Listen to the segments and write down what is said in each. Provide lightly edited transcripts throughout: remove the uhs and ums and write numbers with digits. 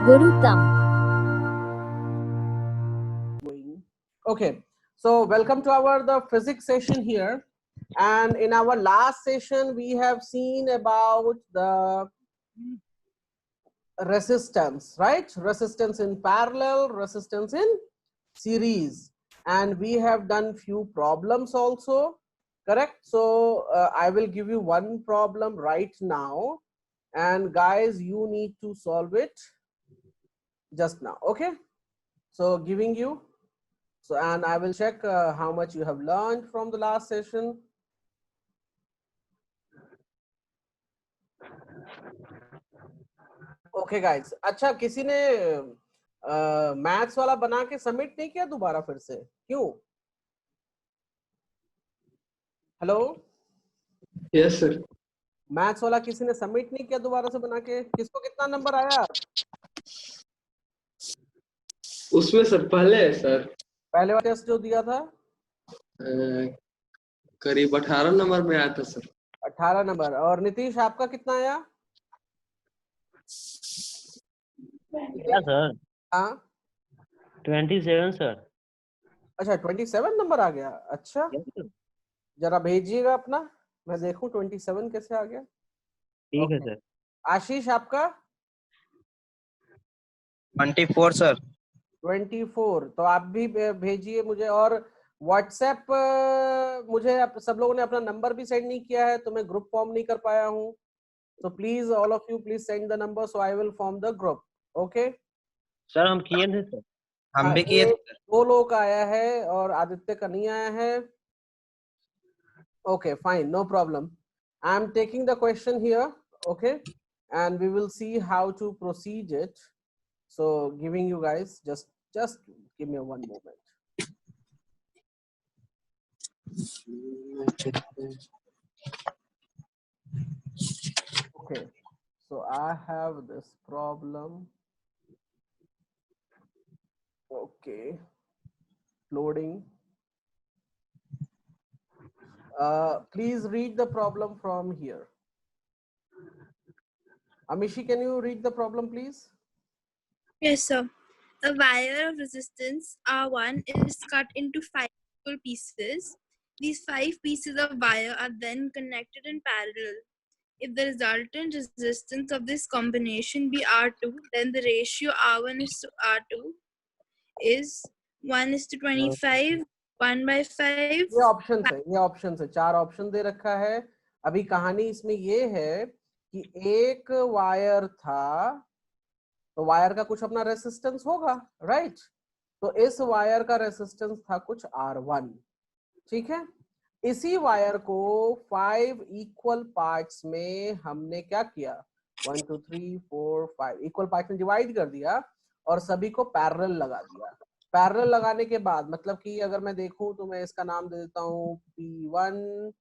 Gurutam. Okay, so welcome to the physics session here, and in our last session we have seen about the resistance, right? Resistance in parallel, resistance in series, and we have done few problems also, correct? So I will give you one problem right now, and guys you need to solve it just now. Okay, so giving you, so and I will check how much you have learned from the last session. Okay guys, अच्छा किसी ने maths वाला बना के submit नहीं किया दोबारा फिर से, क्यों? Hello, yes sir. मैथ्स वाला किसी ने सबमिट नहीं किया दोबारा से बना के? किसको कितना नंबर आया उसमें सर पहले है सर, पहले वाला टेस्ट जो दिया था? करीब 18 नंबर में आया था सर। 18 नंबर। और नीतीश आपका कितना आया? क्या सर? हाँ 27 सर। अच्छा 27 नंबर आ गया। अच्छा जरा भेजिएगा अपना, मैं देखूं 27 कैसे आ गया। ठीक है सर। आशीष आपका? 24 सर। 24, तो आप भी भेजिए मुझे। और व्हाट्सएप मुझे सब लोगों ने अपना नंबर भी सेंड नहीं किया है, तो मैं ग्रुप फॉर्म नहीं कर पाया हूँ। तो please all of you please send the number so I will form the group. Okay sir हम किए थे सर। हम भी किए थे। 2 लोगों का आया है और आदित्य का नहीं आया है। Okay fine, no problem. I am taking the question here, okay, and we will see how to proceed it. So giving you guys just give me one moment. Okay, so I have this problem. Okay, loading. Please read the problem from here. Amishi, can you read the problem please? Yes, sir. A wire of resistance R1 is cut into 5 equal pieces. These 5 pieces of wire are then connected in parallel. If the resultant resistance of this combination be R2, then the ratio R1 is to R2 is 1:25, 1/5. ये option है, ये option है, 4 option दे रखा है। अभी कहानी इसमें ये है कि एक वायर था, तो वायर का कुछ अपना रेसिस्टेंस होगा, राइट? तो इस वायर का रेसिस्टेंस था कुछ R1, ठीक है। इसी वायर को 5 इक्वल पार्ट्स में हमने क्या किया, 1 2 3 4 5 इक्वल पार्ट्स में डिवाइड कर दिया और सभी को पैरेलल लगा दिया। पैरेलल लगाने के बाद मतलब कि अगर मैं देखूं तो मैं इसका नाम दे देता हूं P1,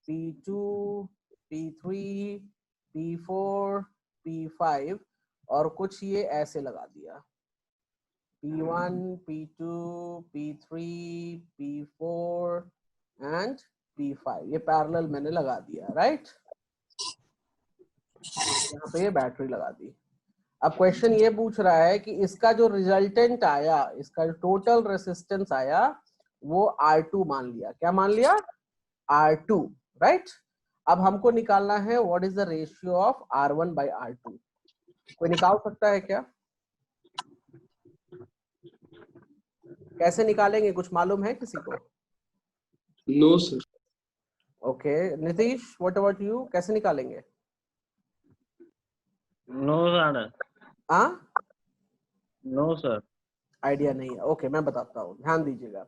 P2, P3, P4, P5 और कुछ ये ऐसे लगा दिया, P1, P2, P3, P4 and P5, ये पैरेलल मैंने लगा दिया, राइट? यहाँ पे ये बैटरी लगा दी। अब क्वेश्चन ये पूछ रहा है कि इसका जो रिजल्टेंट आया, इसका जो टोटल रेसिस्टेंस आया वो R2 मान लिया। क्या मान लिया? R2, right? अब हमको निकालना है what is the ratio of R1 by R2। कोई निकाल सकता है क्या? कैसे निकालेंगे, कुछ मालूम है किसी को? No sir. Okay Nitish, what about you, कैसे निकालेंगे? No sir. हाँ नो सर, आइडिया नहीं है। ओके मैं बताता हूँ, ध्यान दीजिएगा।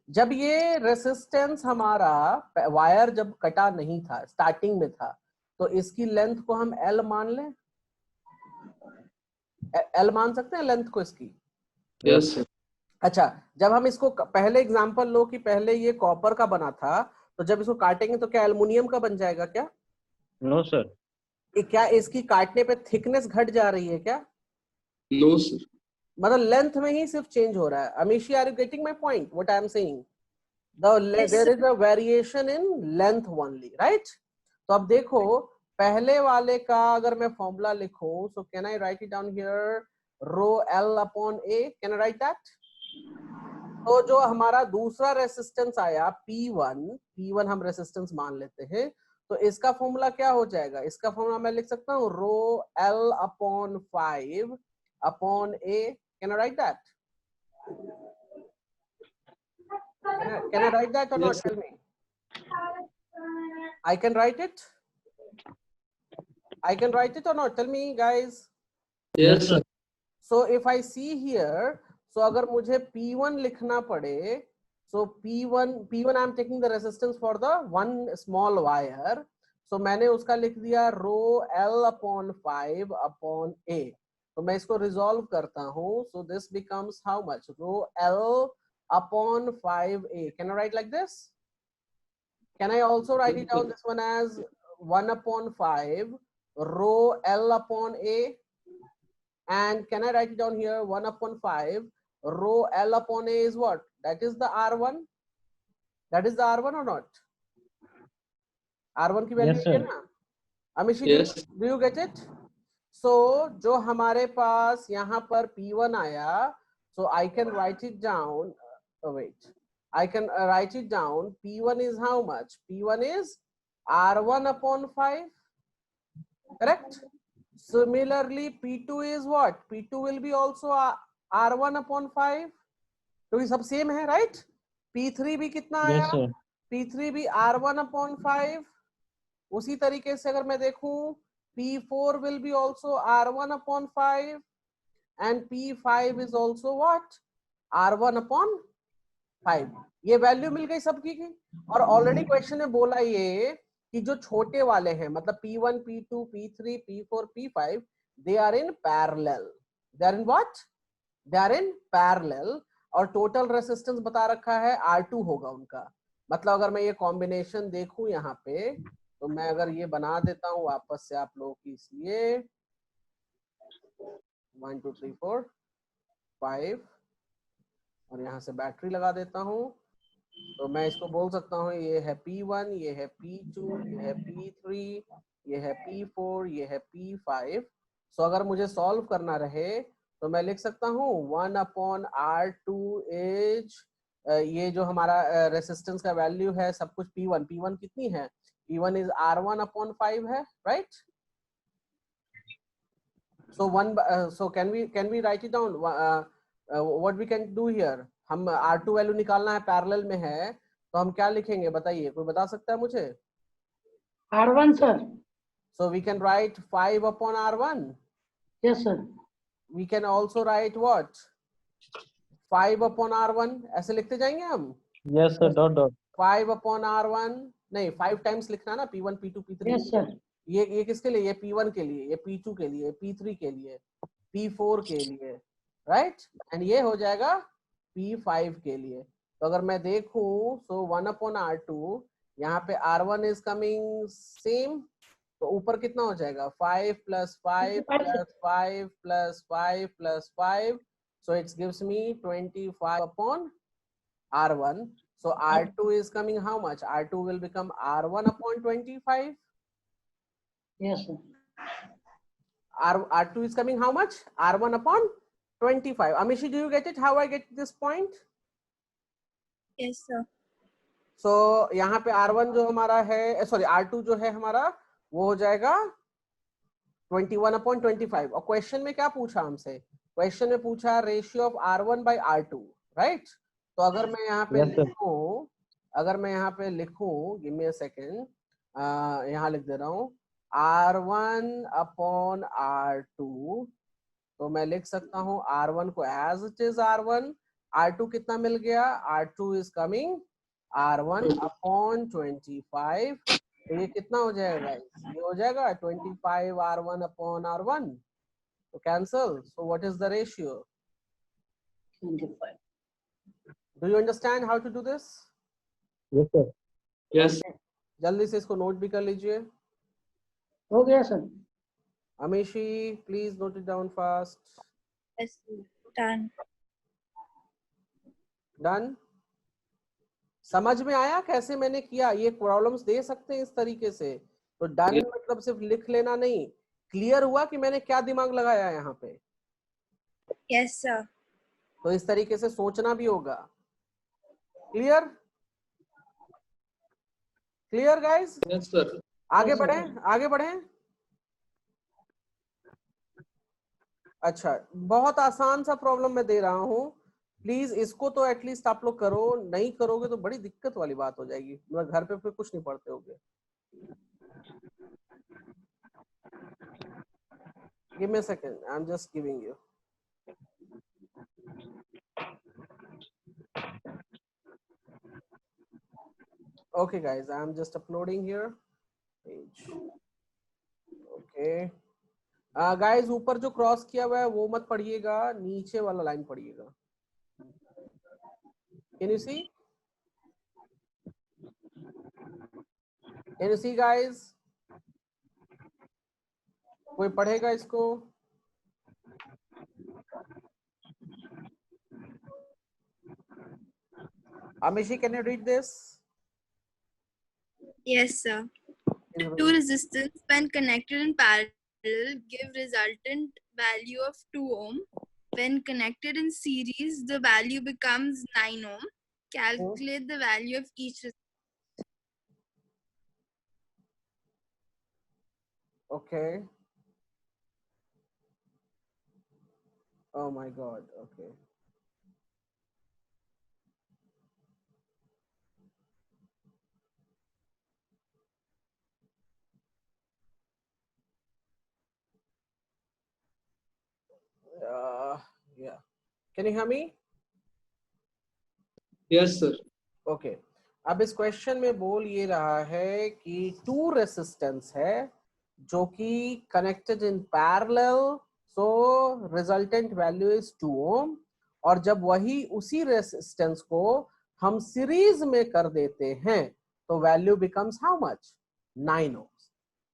जब ये रेसिस्टेंस हमारा वायर जब कटा नहीं था, स्टार्टिंग में था, तो इसकी लेंथ को हम L मान लें। L मान सकते हैं लेंथ को इसकी? Yes sir. अच्छा, जब हम इसको पहले एग्जांपल लो कि पहले ये कॉपर का बना था, तो जब इसको काटेंगे तो क्या एल्युमिनियम का बन जाएगा क्या? No sir. क्या इसकी काटने पे थिकनेस घट जा रही है क्या? No sir. मतलब लेंथ में ही सिर्फ चेंज हो रहा है। Amishi, are you getting my point what I am saying? There is a variation in length only, right? तो अब देखो पहले वाले का अगर मैं फॉर्मूला लिखूं, so can I write it down here? Rho L upon A. Can I write that? तो जो हमारा दूसरा रेसिस्टेंस आया P1 हम रेसिस्टेंस मान लेते हैं, तो इसका फॉर्मूला क्या हो जाएगा? इसका फॉर्मूला मैं लिख सकता हूँ रो L upon 5 upon A. Can I write that? Can I write that or not? Yes, Tell me. I can write it. I can write it or not? Tell me, guys. yes sir, So if I see here, so अगर मुझे P1 लिखना पड़े, so P1 I am taking the resistance for the one small wire. So मैंने उसका लिख दिया रो L upon 5 upon A. तो मैं इसको resolve करता हूँ. So this becomes how much? Ro L upon 5A. Can I write like this? Can I also write it down this one as 1 upon 5 ro L upon A? And can I write it down here 1 upon 5 ro L upon A is what? That is the R1. That is the R1 or not? R1 की value Yes, है sir. ना? Amishi, Yes. do you get it? So जो हमारे पास यहाँ पर P1 आया, so I can write it down. Wait, I can write it down. P1 is how much? P1 is R1 upon 5. Correct? Similarly, P2 is what? P2 will be also R1 upon 5. तो ये सब same है, right? P3 भी कितना आया? Yes, sir. P3 भी R1 upon 5. उसी तरीके से अगर मैं देखूं, P4 will be also R1 upon 5 and P5 is also what? R1 upon 5. ये वैल्यू मिल गई सबकी की. और ऑलरेडी क्वेश्चन में बोला ये कि जो छोटे वाले हैं, मतलब P1, P2, P3, P4, P5, they are in parallel. They are in what? They are in parallel. और टोटल रेसिस्टेंस बता रखा है R2 होगा उनका. मतलब अगर मैं ये कॉम्बिनेशन देखूं यहाँ पे, तो मैं अगर ये बना देता हूँ वापस से आप लोगों की, इसलिए 1 2 3 4 5 और यहाँ से बैटरी लगा देता हूँ. तो मैं इसको बोल सकता हूँ ये है P1, ये है P2, ये है P3, ये है P4, ये है P5. सो अगर मुझे सॉल्व करना रहे तो मैं लिख सकता हूँ 1 अपॉन R2 इज ये जो हमारा रेसिस्टेंस का वैल्यू है सब कुछ P1 कितनी है? P1 is R1 upon 5 है, right? So so can we write it down? What we can do here? हम R2 वैल्यू निकालना है, पैरेलल में है, तो हम क्या लिखेंगे बताइए, कोई बता सकता है मुझे? R1 sir. So we can write 5 upon R1. Yes sir. We can also write what? 5 upon R1. ऐसे लिखते जाएंगे हम? Yes, sir. Dot. 5 upon R1 नहीं, 5 टाइम्स लिखना ना, P1, P2, P3. Yes sir. ये किसके लिए? ये P1 के लिए, ये P2 के लिए, P3 के लिए, P4 के लिए, राइट? एंड ये हो जाएगा P5 के लिए. तो अगर मैं देखूं, so 1 upon R2, यहाँ पे R1 is coming same, तो ऊपर कितना हो जाएगा? 5 plus 5 plus 5 plus 5 plus 5, so it gives me 25 upon R1. So R2 is coming how much? R2 will become R1 upon 25. Yes sir. R2 is coming how much? R1 upon 25. Amishi, do you get it? How I get this point? Yes, sir. So यहाँ पे R1 जो हमारा है, sorry R2 जो है हमारा, वो हो जाएगा 21 upon 25. और क्वेश्चन में क्या पूछा हमसे? क्वेश्चन में पूछा ratio of R1 by R2, right? तो अगर मैं यहाँ पे लिखूं, give me a second, यहाँ लिख दे रहा हूँ R1 upon R2, तो मैं लिख सकता हूँ R1 को as it is R1, R2 कितना मिल गया? R2 is coming R1 upon 25. तो ये कितना हो जाएगा? ये हो जाएगा 25 R1 upon R1. तो cancel. So what is the ratio? 25. Do you understand how to do this? Yes, sir. Yes. जल्दी से इसको नोट भी कर लीजिए. हो गया sir. Amishi, please note it down fast. Yes, done. Done? समझ में आया कैसे मैंने किया? ये प्रॉब्लम्स दे सकते हैं इस तरीके से. तो डन मतलब सिर्फ लिख लेना नहीं, क्लियर हुआ कि मैंने क्या दिमाग लगाया यहाँ पे? Yes, sir. तो इस तरीके से सोचना भी होगा। Clear? Clear guys? Yes, sir. आगे Yes, sir. बढ़ें, आगे बढ़ें। अच्छा, बहुत आसान सा प्रॉब्लम मैं दे रहा हूं, प्लीज इसको तो एटलीस्ट आप लोग करो, नहीं करोगे तो बड़ी दिक्कत वाली बात हो जाएगी, मतलब घर पे फिर कुछ नहीं पढ़ते होगे। Give me a second, I am just giving you. Okay guys, I am just uploading here page. Okay guys, ऊपर जो क्रॉस किया हुआ है वो मत पढ़िएगा, नीचे वाला लाइन पढ़िएगा। Can you see? Can you see guys? कोई पढ़ेगा इसको? Amishi, can you read this? Yes, sir. Two resistance when connected in parallel give resultant value of 2 ohm. When connected in series, the value becomes 9 ohm. Calculate the value of each resistance. Okay. Oh my God. Okay. Yeah. Can you hear me? Yes, sir. Okay. अब इस question में बोल ये रहा है कि 2 resistance है जो कि connected in parallel, so resultant value is 2 ओम, और जब वही उसी रेसिस्टेंस को हम सीरीज में कर देते हैं तो value becomes how much? 9 ohm.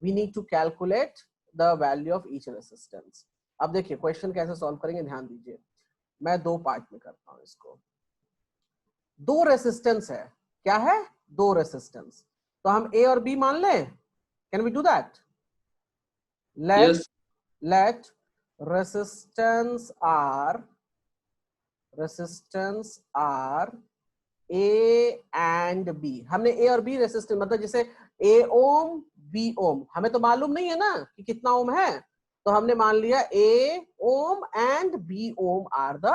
We need to calculate the value of each resistance. अब देखिए क्वेश्चन कैसे सॉल्व करेंगे, ध्यान दीजिए। मैं 2 पार्ट में करता हूं इसको। 2 रेसिस्टेंस है, क्या है? 2 रेसिस्टेंस, तो हम ए और बी मान लें। Can we do that? Yes. let resistance are A and B। हमने A और B रेसिस्टेंस, मतलब जैसे A ओम B ओम, हमें तो मालूम नहीं है ना कि कितना ओम है, तो हमने मान लिया A ohm and B ohm are the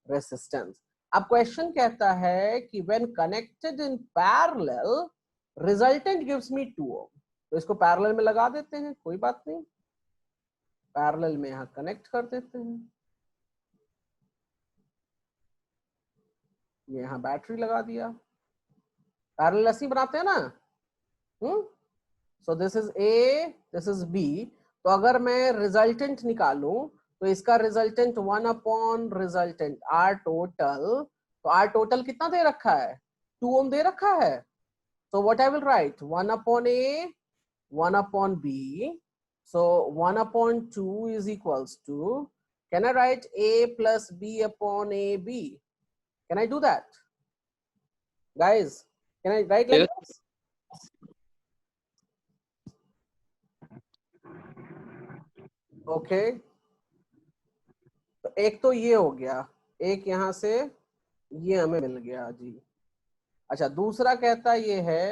resistance. अब क्वेश्चन कहता है कि when connected in parallel resultant gives me 2 ओम, तो इसको पैरेलल में लगा देते हैं, कोई बात नहीं, पैरेलल में यहां कनेक्ट कर देते हैं। ये यहां बैटरी लगा दिया, पैरेलल ऐसे ही बनाते हैं ना। So this is A, this is B. तो अगर मैं रिजल्टेंट निकालूं तो इसका resultant 1 upon resultant R total, तो आर टोटल कितना दे रखा है? 2 ओम दे रखा है। So what I will write? 1 upon A, 1 upon B, so 1 upon 2 is equals to, can I write A plus B upon AB? Can I do that? Guys, can I write like Yes. this? Okay. तो एक तो ये हो गया, एक यहां से ये हमें मिल गया जी। अच्छा, दूसरा कहता ये है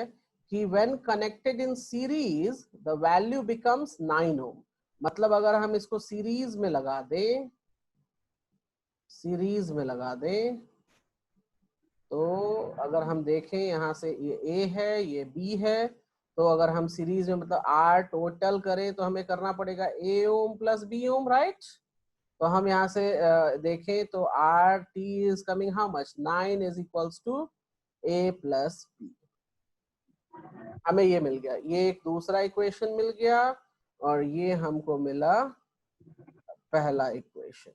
कि when connected in series the value becomes 9 ohm। मतलब अगर हम इसको सीरीज में लगा दें, सीरीज में लगा दें, तो अगर हम देखें यहां से ये A है, ये B है, तो अगर हम सीरीज में मतलब R टोटल करें तो हमें करना पड़ेगा A ohm plus B ohm, right? तो हम यहाँ से देखें तो RT is coming how much? 9 is equals to A plus B। हमें ये मिल गया, ये एक दूसरा इक्वेशन मिल गया, और ये हमको मिला पहला इक्वेशन।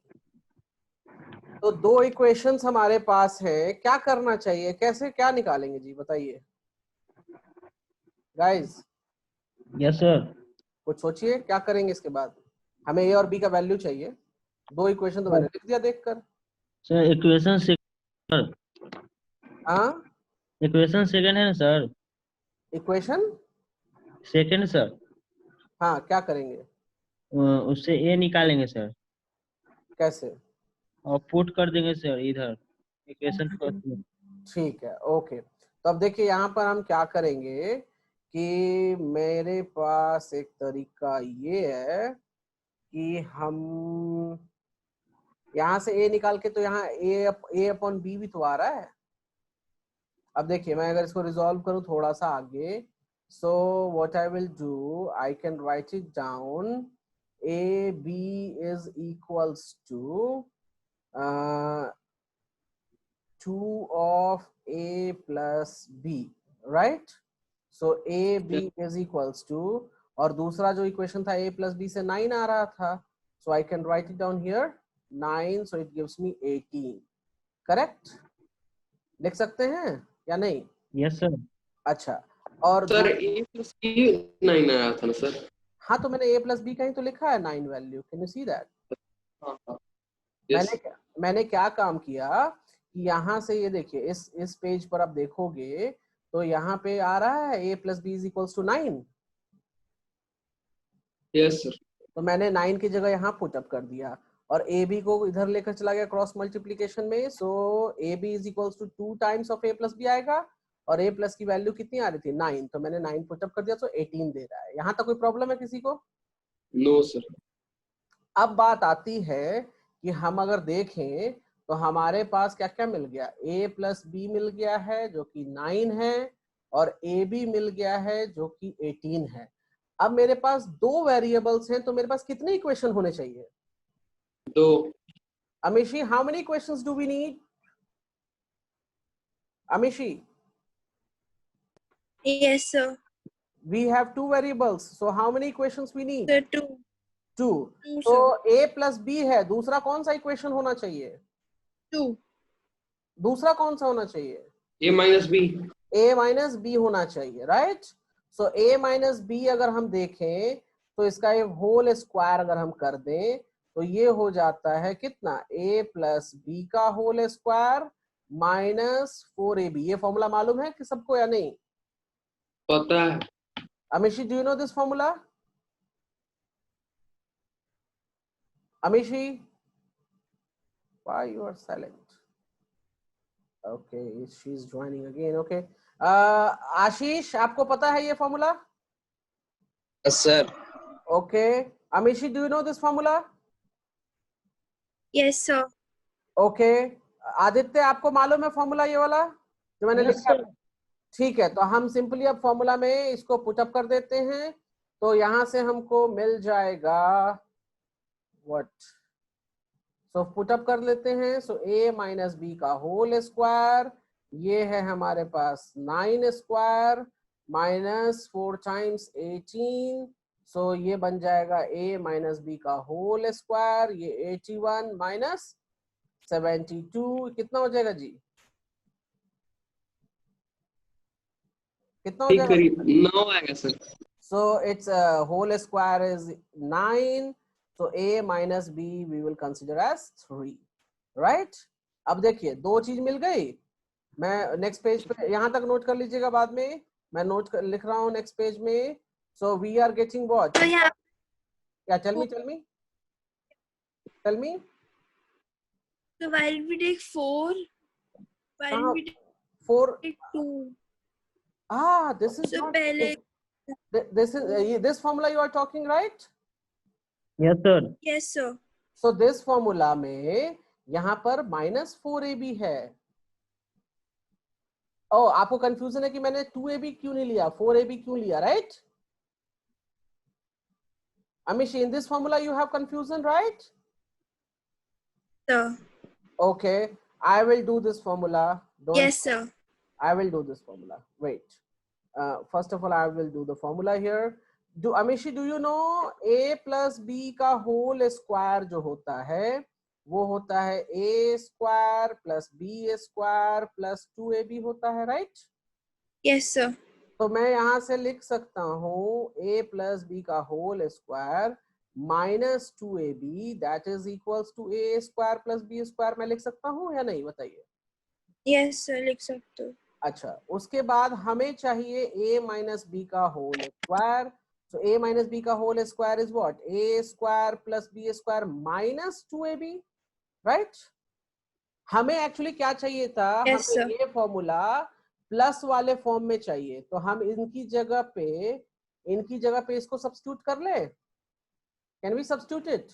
तो 2 इक्वेशंस हमारे पास है, क्या करना चाहिए, कैसे क्या निकालेंगे जी, बताइए गाइस। Yes sir. कुछ सोचिए क्या करेंगे इसके बाद। हमें ए और बी का वैल्यू चाहिए। 2 इक्वेशन तो मैंने लिख दिया देखकर। सर इक्वेशन हाँ, इक्वेशन सेकंड है ना सर? Equation second sir. हाँ, क्या करेंगे? उससे ए निकालेंगे सर। कैसे? और पुट कर देंगे सर इधर इक्वेशन फर्स्ट में। ठीक है, ओके। तो अब देखिए यहाँ पर हम क्या करेंगे कि मेरे पास एक तरीका ये है कि हम यहाँ से a निकाल के, तो यहाँ a अपॉन b भी तो आ रहा है। अब देखिए मैं अगर इसको रिजॉल्व करूं थोड़ा सा आगे, सो what I will do, I can write it down, a b is equals to 2 of a plus b, right? So a b is equals to, और दूसरा जो इक्वेशन था a plus b से 9 आ रहा था, so I can write it down here 9, so it gives me 18, correct? लिख सकते हैं या नहीं? Yes sir. अच्छा, और सर a plus b 9 आया था ना सर? हाँ, तो मैंने a plus b का ही तो लिखा है 9 value, can you see that? हाँ। Yes. मैंने क्या काम किया कि यहाँ से ये देखिए इस पेज पर आप देखोगे तो यहाँ पे आ रहा है a plus b is equals to 9, Yes sir. तो मैंने 9 की जगह यहाँ पुटअप कर दिया और ए बी को इधर लेकर चला गया क्रॉस मल्टीप्लीकेशन में, so A B is equals to 2 times of A plus B आएगा, और ए प्लस की वैल्यू कितनी आ रही थी 9, तो मैंने 9 पुटअप कर दिया, तो 18 दे रहा है। यहाँ तक कोई प्रॉब्लम है किसी को? No sir. अब बात आती है कि हम अगर देखें तो हमारे पास क्या क्या मिल गया, a प्लस बी मिल गया है जो कि 9 है, और ए बी मिल गया है जो कि 18 है। अब मेरे पास दो वेरिएबल्स हैं, तो मेरे पास कितने इक्वेशन होने चाहिए? 2. Amishi, how many equations do we need? Amishi, Yes, sir. we have two variables, so how many equations we need? Sir, 2. 2. 2, तो sir. a plus b है, दूसरा कौन सा इक्वेशन होना चाहिए? 2. दूसरा कौन सा होना चाहिए? A minus b. a minus b होना चाहिए, right? So a minus b अगर हम देखें तो इसका एक होल स्क्वायर अगर हम कर दें तो ये हो जाता है कितना, a प्लस बी का होल स्क्वायर माइनस 4ab। ये फॉर्मूला मालूम है कि सबको या नहीं? पता है। Amishi, do you know this formula? Amishi, why you are silent? Okay, she's joining again. Okay, आशीष, आपको पता है ये formula? Yes sir. Okay, Amishi, do you know this formula? Yes, sir. Okay, Aditya, आपको मालूम है फॉर्मूला ये वाला जो मैंने Yes, लिखा? sir. ठीक है, तो हम सिंपली अब फॉर्मूला में इसको पुटअप कर देते हैं, तो यहां से हमको मिल जाएगा व्हाट, सो पुटअप कर लेते हैं, सो a माइनस बी का होल स्क्वायर, ये है हमारे पास 9 स्क्वायर माइनस 4 टाइम्स 18, सो ये बन जाएगा a माइनस बी का होल स्क्वायर, ये 81 माइनस 72, कितना हो जाएगा जी? कितना हो ठीक जाएगा? करिए 9 आएगा sir. So its whole square is 9. So a minus b we will consider as 3, right? अब देखिए दो चीज मिल गई। मैं नेक्स्ट पेज पे यहाँ तक नोट कर लीजिएगा, बाद में मैं लिख रहा हूँ नेक्स्ट पेज में। So we are getting what? So yeah. Yeah, tell me. So why did we take 4? Why did we 4. take 2? Ah, this is So not. pehle. This formula you are talking, right? Yes sir. Yes, sir. So this formula में यहाँ पर -4ab है। ओ, आपको confusion है कि मैंने 2ab क्यों नहीं लिया, 4ab क्यों लिया, right? Amishi, in this formula you have confusion, right? Sir. Okay, I will do this formula. Yes, sir. I will do this formula. Wait. First of all, I will do the formula here. Amishi, do you know a plus b का whole square जो होता है वो होता है a square plus b square plus 2ab होता है, right? Yes, sir. तो मैं यहाँ से लिख सकता हूँ a plus b का whole square minus 2ab that is equals to a square plus b square, मैं लिख सकता हूँ या नहीं, बताइए? Yes, sir. लिख सकते हो। अच्छा, उसके बाद हमें चाहिए a minus b का whole square. So a minus b का whole square is what? a square plus b square minus 2ab, right? हमें एक्चुअली क्या चाहिए था, Yes, हमें sir. ये फॉर्मूला प्लस वाले फॉर्म में चाहिए, तो हम इनकी जगह पे इसको सब्स्टिट्यूट कर ले। Can we substitute it?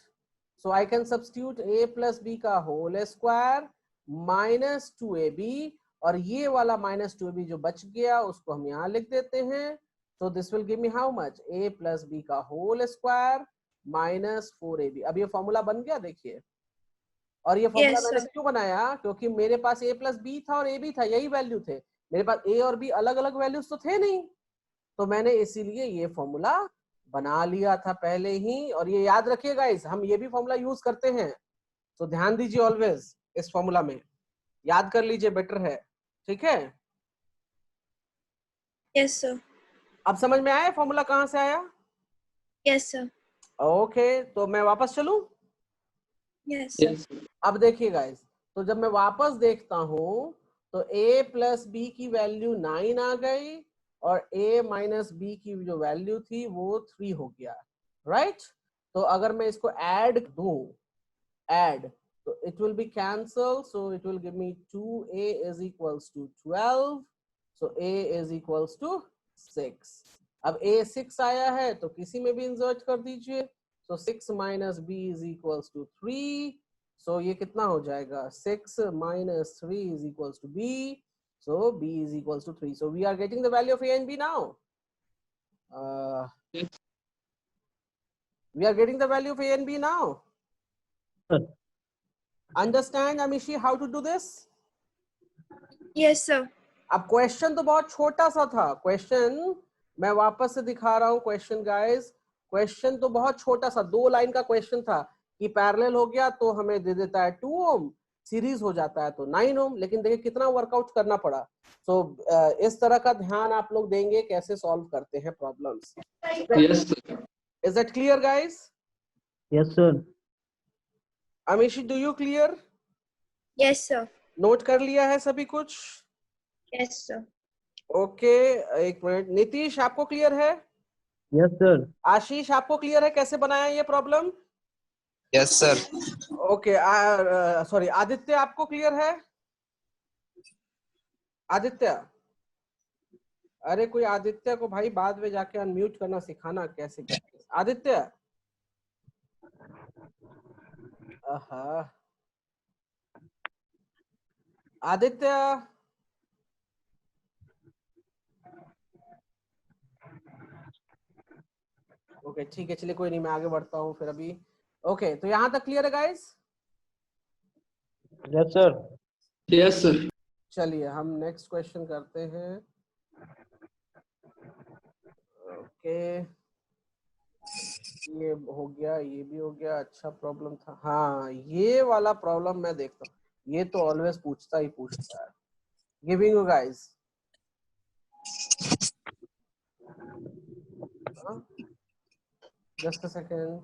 So I can substitute a plus B का होल स्क्वायर माइनस 2ab, और ये वाला माइनस 2ab जो बच गया उसको हम यहाँ लिख देते हैं। So this will give me how much? a plus b का होल स्क्वायर माइनस 4ab। अब ये फॉर्मूला बन गया, देखिए। और ये फॉर्मूला Yes, मैंने sir. क्यों बनाया? क्योंकि मेरे पास a प्लस बी था और ab था, यही वैल्यू थे। मेरे पास a और b अलग अलग वैल्यूज तो थे नहीं, तो मैंने इसीलिए ये फॉर्मूला बना लिया था पहले ही। और ये याद रखिए गाइस, हम ये भी फॉर्मूला यूज करते हैं, तो ध्यान दीजिए ऑलवेज इस फॉर्मूला में, याद कर लीजिए, बेटर है। ठीक है, Yes, sir. अब समझ में आया फॉर्मूला कहां से आया? Yes, sir. ओके, तो मैं वापस चलूं? Yes, sir. Yes, sir. अब देखिए गाइस, तो जब मैं वापस देखता हूं तो a प्लस बी की वैल्यू 9 आ गई, और a माइनस बी की जो वैल्यू थी वो 3 हो गया, राइट? तो अगर मैं इसको ऐड दूं, ऐड, तो it will be cancel, so it will give me 2a is equals to 12, सो a इज इक्वल्स टू 6। अब a 6 आया है तो किसी में भी इंसर्ट कर दीजिए, so 6 minus b is equals to 3, so ये कितना हो जाएगा? 6 minus 3 is equals to b, so b is equals to 3, so we are getting the value of a and b now. Yes. We are getting the value of a and b now. Sir. Understand Amishi how to do this? Yes, sir. अब question तो बहुत छोटा सा था, question मैं वापस से दिखा रहा हूँ क्वेश्चन गाइस। क्वेश्चन तो बहुत छोटा सा 2 लाइन का क्वेश्चन था कि पैरेलल हो गया तो हमें दे देता है 2 ओम, सीरीज हो जाता है तो 9 ओम। लेकिन देखिए कितना वर्कआउट करना पड़ा। सो इस तरह का ध्यान आप लोग देंगे कैसे सॉल्व करते हैं problems. Yes, sir. Is that clear guys? Yes, sir. Amishi, do you clear? Yes, sir. Note कर लिया है सभी कुछ? Yes, sir. ओके, एक मिनट। नीतीश, आपको क्लियर है? Yes, sir. आशीष, आपको क्लियर है कैसे बनाया ये problem? Yes, sir. Okay, sorry, Aditya, आपको क्लियर है? आदित्य, अरे कोई आदित्य को भाई बाद में जाके अनम्यूट करना सिखाना कैसे करते। आदित्य, आदित्य, ओके ठीक है, चलिए कोई नहीं, मैं आगे बढ़ता हूँ फिर अभी। ओके, तो यहाँ तक क्लियर है guys? Yes, sir. Yes, sir. चलिए हम नेक्स्ट क्वेश्चन करते हैं। ओके, ये हो गया, ये भी हो गया। अच्छा प्रॉब्लम था, हाँ ये वाला प्रॉब्लम मैं देखता हूँ, ये तो ऑलवेज पूछता ही पूछता है। Giving you guys, just a second,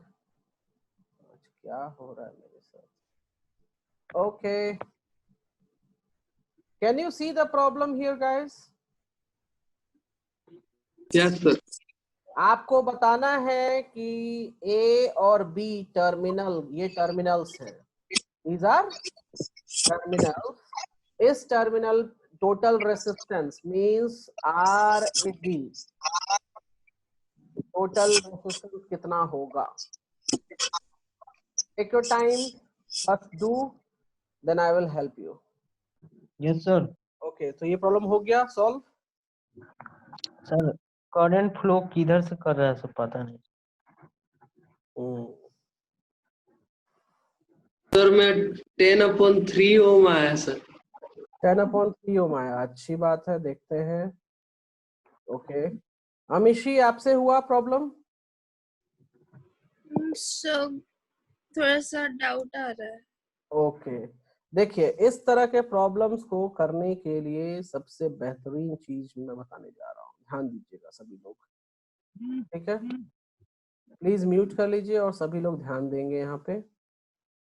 क्या हो रहा है मेरे साथ? Okay, can you see the problem here guys? Yes, sir. आपको बताना है कि A और B टर्मिनल, ये टर्मिनल्स है, these are terminals. इस terminal total resistance means RAB, total resistance कितना होगा? टेक योर टाइम, बस do, then I will help you. Yes, sir. Okay, तो ये प्रॉब्लम हो गया सॉल्व। सर करंट फ्लो किधर से कर रहा है सर पता नहीं। सर मैं 10/3 ओम आया सर। 10/3 ओम आया, अच्छी बात है, देखते हैं। ओके, अमिशी, आपसे हुआ प्रॉब्लम? So थोड़ा सा डाउट आ रहा है। ओके, देखिए इस तरह के प्रॉब्लम्स को करने के लिए सबसे बेहतरीन चीज मैं बताने जा रहा हूँ, ध्यान दीजिएगा सभी लोग, ठीक है? प्लीज म्यूट कर लीजिए और सभी लोग ध्यान देंगे। यहाँ पे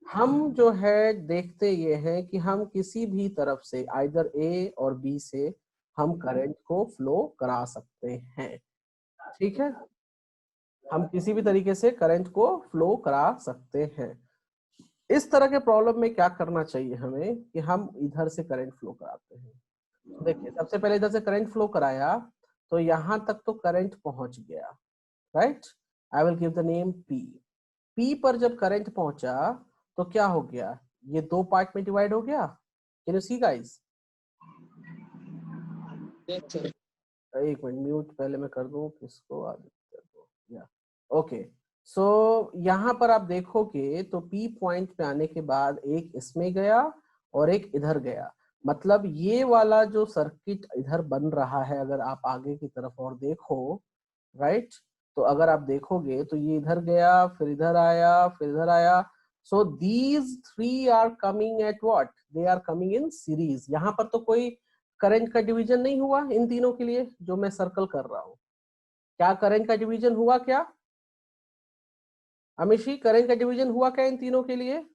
हम जो है देखते ये हैं कि हम किसी भी तरफ से आइदर ए और बी से हम करंट को फ्लो करा सकते हैं, ठीक है? हम किसी भी तरीके से करंट को फ्लो करा सकते हैं। इस तरह के प्रॉब्लम में क्या करना चाहिए हमें कि हम इधर से करंट फ्लो कराते हैं। तो देखिए सबसे पहले इधर से करंट फ्लो कराया तो यहां तक तो करंट पहुंच गया, right. I will give the name P। P पर जब करंट पहुंचा तो क्या हो गया, ये दो पार्ट में डिवाइड हो गया। Can you see guys? Yes, sir. एक मिनट म्यूट पहले मैं कर दूं किसको, आदित्य को, या ओके। सो यहाँ पर आप देखोगे तो P पॉइंट पे आने के बाद एक इसमें गया और एक इधर गया, मतलब ये वाला जो सर्किट इधर बन रहा है, अगर आप आगे की तरफ और देखो, राइट, तो अगर आप देखोगे तो ये इधर गया, फिर इधर आया, फिर इधर आया। So these three are coming at what, they are coming in series. यहाँ पर तो कोई करंट का डिवीजन नहीं हुआ इन तीनों के लिए जो मैं सर्कल कर रहा हूं। क्या करंट का डिवीजन हुआ क्या अमिशी, करंट का डिवीजन हुआ क्या इन तीनों के लिए?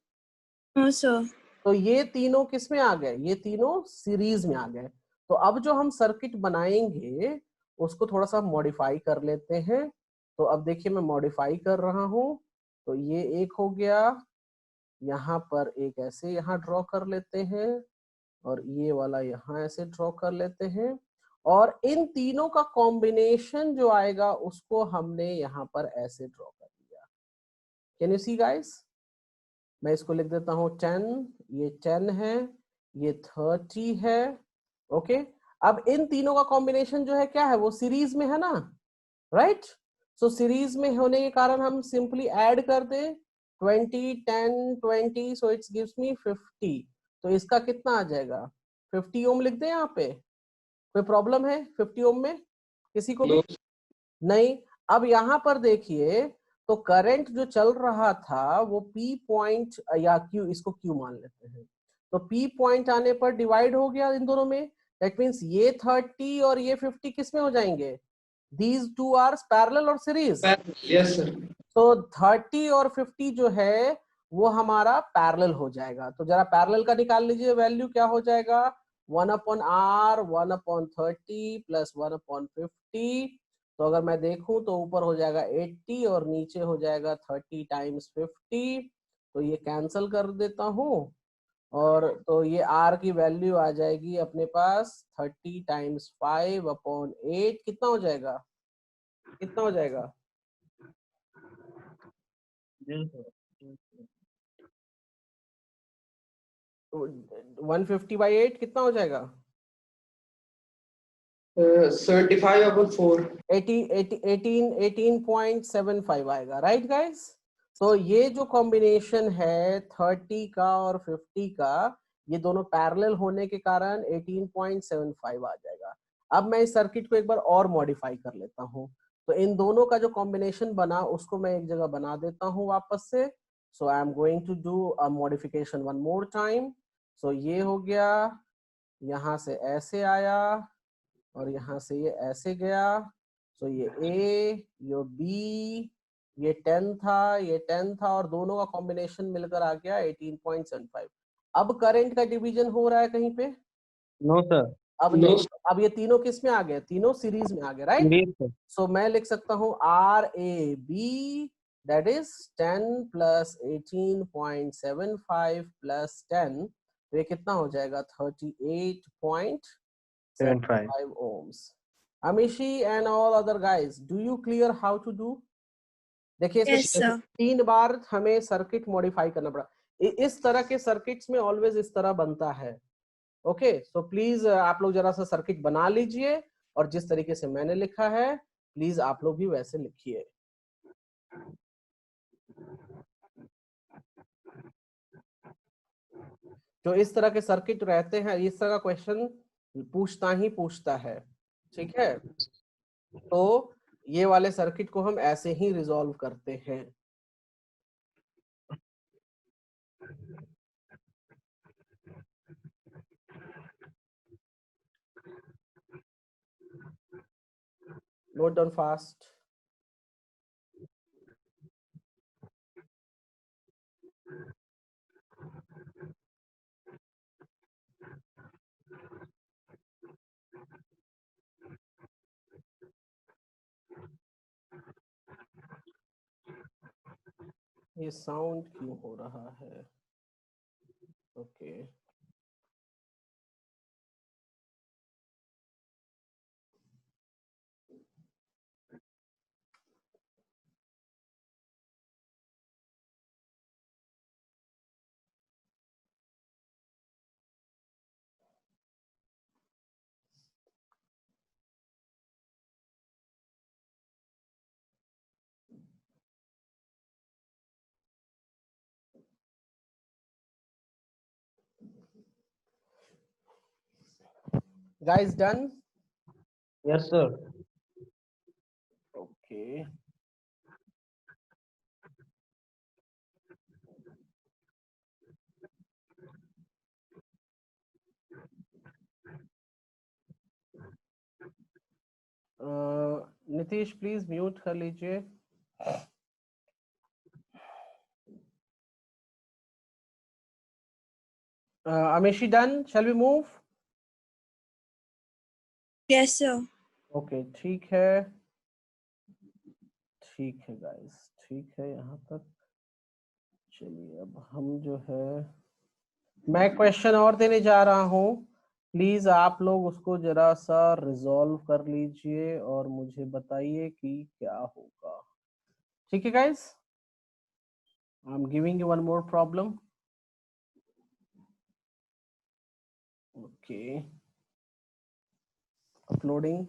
No, sir. तो ये तीनों किस में आ गए, ये तीनों सीरीज में आ गए। तो अब जो हम सर्किट बनाएंगे उसको थोड़ा सा मॉडिफाई कर लेते हैं। तो अब देखिए मैं मॉडिफाई कर रहा हूं। तो ये एक हो गया, यहाँ पर एक ऐसे यहाँ ड्रॉ कर लेते हैं और ये वाला यहाँ ऐसे ड्रॉ कर लेते हैं, और इन तीनों का कॉम्बिनेशन जो आएगा उसको हमने यहाँ पर ऐसे ड्रॉ कर दिया। Can you see guys? मैं इसको लिख देता हूँ 10, ये 10 है, ये 30 है, ओके। अब इन तीनों का कॉम्बिनेशन जो है क्या है, वो सीरीज में है ना, राइट। सो सीरीज में होने के कारण हम सिंपली ऐड कर दे 20 10 20, सो इट्स गिव्स मी 50। तो इसका कितना आ जाएगा, 50 ओम लिख दे यहाँ पे। कोई प्रॉब्लम है 50 ओम में किसी को भी? No. नहीं। अब यहाँ पर देखिए तो करंट जो चल रहा था वो P पॉइंट या Q, इसको Q मान लेते हैं, तो P पॉइंट आने पर डिवाइड हो गया इन दोनों में। दैट मीन्स ये 30 और ये 50 किस में हो जाएंगे, दीज टू आर पैरेलल और सीरीज। Yes, sir. तो 30 और 50 जो है वो हमारा पैरेलल हो जाएगा। तो जरा पैरेलल का निकाल लीजिए, वैल्यू क्या हो जाएगा, 1/r 1/30 प्लस 1/50। तो अगर मैं देखूं तो ऊपर हो जाएगा 80 और नीचे हो जाएगा 30 टाइम्स 50। तो ये कैंसिल कर देता हूं, और तो ये r की वैल्यू आ जाएगी अपने पास 30 टाइम्स 5/8। कितना हो जाएगा, कितना हो जाएगा? तो 150/8 कितना हो जाएगा? 75/4. 18.75 आएगा, राइट गाइस। तो ये जो कॉम्बिनेशन है 30 का और 50 का, ये दोनों पैरेलल होने के कारण 18.75 आ जाएगा। अब मैं इस सर्किट को एक बार और मॉडिफाई कर लेता हूँ। तो इन दोनों का जो कॉम्बिनेशन बना उसको मैं एक जगह बना देता हूँ वापस से। So I am going to do a modification one more time. So ये हो गया, यहाँ से ऐसे आया और यहाँ से ये ऐसे गया। तो ये A, ये B, ये 10 था, ये 10 था, और दोनों का कॉम्बिनेशन मिलकर आ गया 18.75। अब करंट का डिवीजन हो रहा है कहीं पे? नो सर, अब No, नहीं। sir. अब ये तीनों किस में आ गए, तीनों सीरीज में आ गए, राइट। Series sir. सो मैं लिख सकता हूँ RAB, that is 10 plus 18.75 plus 10, तो ये कितना हो जाएगा 75 38.75 ohms. Amishi and all other guys, do you clear how to do? देखिए इसमें Yes, sir. 3 बार हमें सर्किट मॉडिफाई करना पड़ा। इस तरह के सर्किट्स में ऑलवेज इस तरह बनता है। ओके, सो प्लीज आप लोग जरा सा सर्किट बना लीजिए, और जिस तरीके से मैंने लिखा है प्लीज आप लोग भी वैसे लिखिए। जो इस तरह के सर्किट रहते हैं, इस तरह का क्वेश्चन पूछता ही पूछता है, ठीक है। तो ये वाले सर्किट को हम ऐसे ही रिजॉल्व करते हैं। Note down fast. ये साउंड क्यों हो रहा है? Okay guys, done? Yes, sir. Okay. Nitish please mute कर लीजिए. Amishi done? Shall we move? Yes, sir. Okay, ठीक है guys, ठीक है यहाँ तक. चलिए अब हम जो है, मैं क्वेश्चन और देने जा रहा हूँ. प्लीज आप लोग उसको जरा सा रिजॉल्व कर लीजिए और मुझे बताइए कि क्या होगा. ठीक है guys, I am giving you one more problem. Okay, uploading.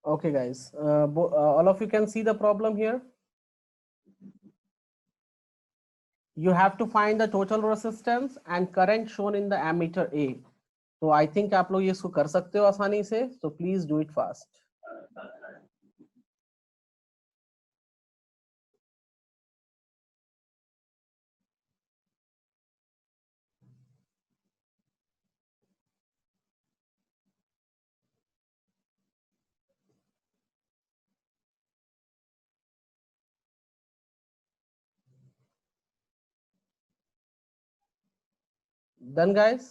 Okay guys, all of you can see the problem here. You have to find the total resistance and current shown in the ammeter A. So I think आप लोग ये इसको कर सकते हो आसानी से. So please do it fast. Done guys?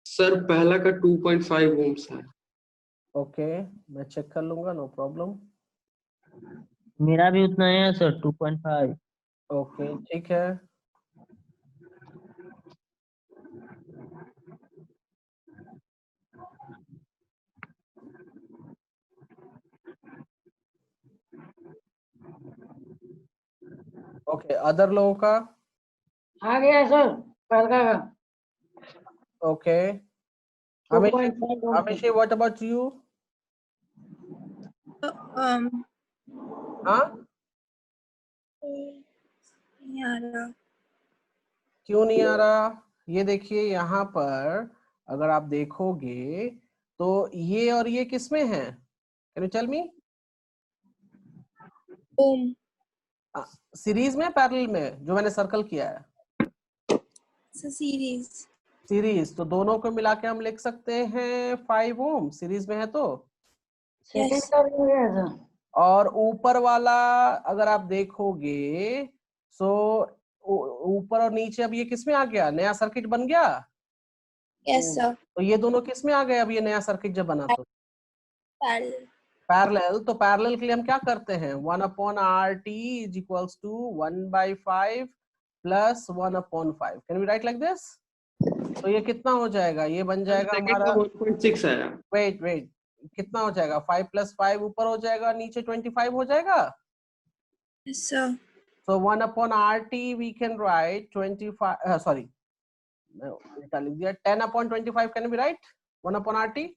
Sir पहला का 2.5 ohms है. Okay, मैं चेक कर लूंगा, no problem. मेरा भी उतना ही है सर, 2.5. Okay, ठीक है. Okay, अदर लोगों का. आ गया सर पहला का Okay. 2.5 ohm. Amishi, what about you? हाँ, Yeah. क्यों नहीं आ रहा? ये देखिए यहाँ पर अगर आप देखोगे तो ये और ये किसमें है? Can you tell me? Ohm. Series में, पैरेलल में, जो मैंने सर्कल किया है. It's a series. सीरीज, तो दोनों को मिला के हम लिख सकते हैं 5 ओम. सीरीज में है तो. Second Yes. कर गया सर. और ऊपर वाला अगर आप देखोगे सो ऊपर और नीचे अब ये किसमें आ गया? नया सर्किट बन गया. Yes, sir. तो ये दोनों किसमें आ गए? अब ये नया सर्किट जब बना तो Parallel. पैरेलल. तो पैरेलल के लिए हम क्या करते हैं? 1/RT is equals to 1/5 plus 1/5. Can we write like this? तो ये कितना हो जाएगा? ये बन जाएगा सेकंड हमारा, का 1.6 आया. वेट कितना हो जाएगा? 5 + 5 ऊपर हो जाएगा, नीचे 25 हो जाएगा. Yes, sir. So 1/RT we can write 25. Sorry, उल्टा लिख दिया. 10/25 can we write 1/RT?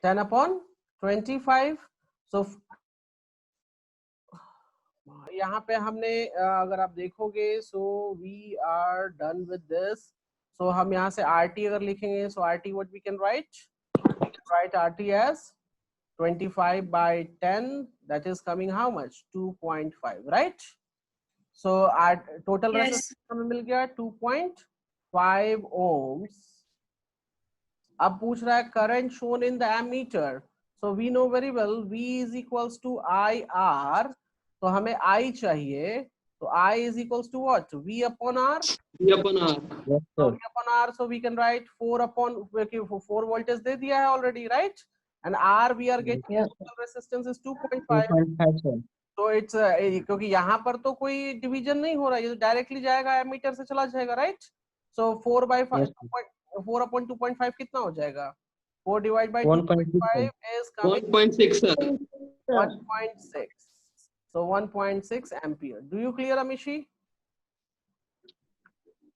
10/25. So यहाँ पे हमने अगर आप देखोगे so we are done with this. So हम यहाँ से RT अगर लिखेंगे so RT what we can write? Write RT as 25/10. That is coming how much? 2.5, right? So our total Yes. resistance हमें मिल गया 2.5 ohms. अब पूछ रहा है current shown in the ammeter. So we know very well V is equals to IR. तो हमें I चाहिए. तो I is equals to what? V/R. V/R. Yes, So sir. V/R. So we can write 4 voltage दे दिया है already, right? and R we are getting Yes, total resistance is 2.5. 2.5 sir. तो it's क्योंकि यहाँ पर तो कोई डिवीजन नहीं हो रहा है, ये तो डायरेक्टली जाएगा एमीटर से चला जाएगा, राइट? सो 4/5 Yes, 4/2.5 कितना हो जाएगा? 4 divided by 1.6 sir. 2.5 is coming 1.6 sir. 1.6. So 1.6 ampere. Do you clear, Amishi?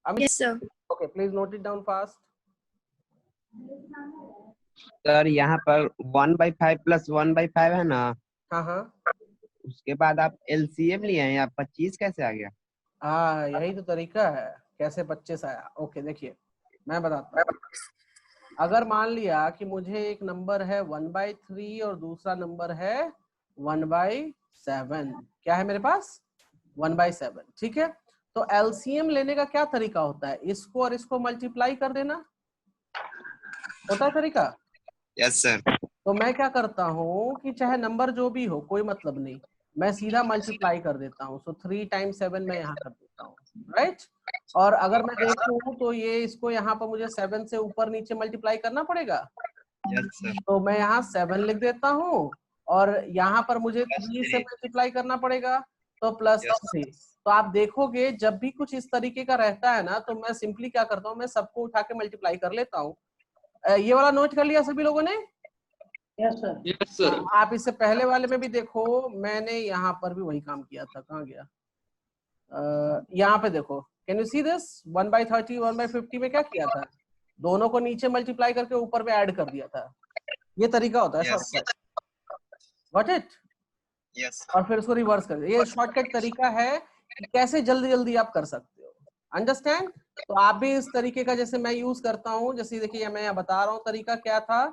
Yes, sir. Okay, please note it down fast. Sir यहाँ पर 1/5 + 1/5 है ना, हाँ हाँ उसके बाद आप LCM लिए हैं, आप 25 कैसे आ गया? हाँ, यही तो तरीका है कैसे 25 आया। ओके देखिए मैं बताता हूँ। अगर मान लिया कि मुझे एक नंबर है 1/3 और दूसरा नंबर है 1/7, क्या है मेरे पास? 1/7, ठीक है। तो एलसीएम लेने का क्या तरीका होता है? इसको और इसको मल्टीप्लाई कर देना होता है तरीका। Yes sir. तो मैं क्या करता हूँ कि चाहे नंबर जो भी हो कोई मतलब नहीं, मैं सीधा मल्टीप्लाई कर देता हूँ। सो 3 × 7 मैं यहाँ कर देता हूँ, राइट? और अगर मैं देखूँ तो ये इसको यहाँ पर मुझे 7 से ऊपर नीचे मल्टीप्लाई करना पड़ेगा। Yes sir. तो मैं यहाँ 7 लिख देता हूँ और यहाँ पर मुझे 3 से मल्टीप्लाई करना पड़ेगा, तो +3। तो आप देखोगे जब भी कुछ इस तरीके का रहता है ना, तो मैं सिंपली क्या करता हूँ, मैं सबको उठा के मल्टीप्लाई कर लेता हूँ। ये वाला नोट कर लिया सभी लोगों ने? yes, sir. Yes sir. आप इससे पहले वाले में भी देखो, मैंने यहाँ पर भी वही काम किया था। कहाँ गया? यहाँ पे देखो, कैन यू सी दिस? 1/30 1/50 में क्या किया था? दोनों को नीचे मल्टीप्लाई करके ऊपर में ऐड कर दिया था। ये तरीका होता है शॉर्टकट। Got it? यस। और फिर उसको रिवर्स कर दिया। ये शॉर्टकट तरीका है कि कैसे जल्दी जल्दी आप कर सकते हो। अंडरस्टैंड? तो आप भी इस तरीके का जैसे मैं यूज करता हूँ, जैसे देखिए मैं यहाँ बता रहा हूँ तरीका क्या था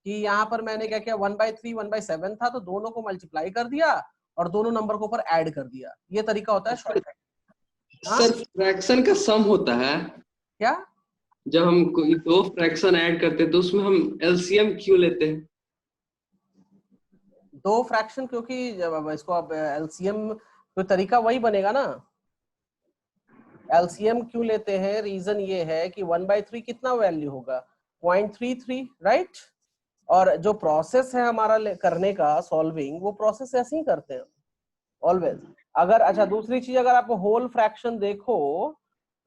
कि यहाँ पर मैंने क्या किया, 1/3 1/7 था तो दोनों को मल्टीप्लाई कर दिया और दोनों नंबर को ऊपर ऐड कर दिया। ये तरीका होता है शॉर्टकट। सर फ्रैक्शन का सम होता है क्या? जब हम कोई दो फ्रैक्शन ऐड करते हैं तो उसमें हम एलसीएम क्यों लेते हैं? दो फ्रैक्शन, क्योंकि जब इसको आप एलसीएम तो तरीका वही बनेगा ना। एलसीएम क्यों लेते हैं? रीजन ये है कि 1/3 कितना वैल्यू होगा? 0.33, राइट? और जो प्रोसेस है हमारा करने का सॉल्विंग, वो प्रोसेस ऐसे ही करते हैं ऑलवेज। अगर अच्छा दूसरी चीज, अगर आप होल फ्रैक्शन देखो,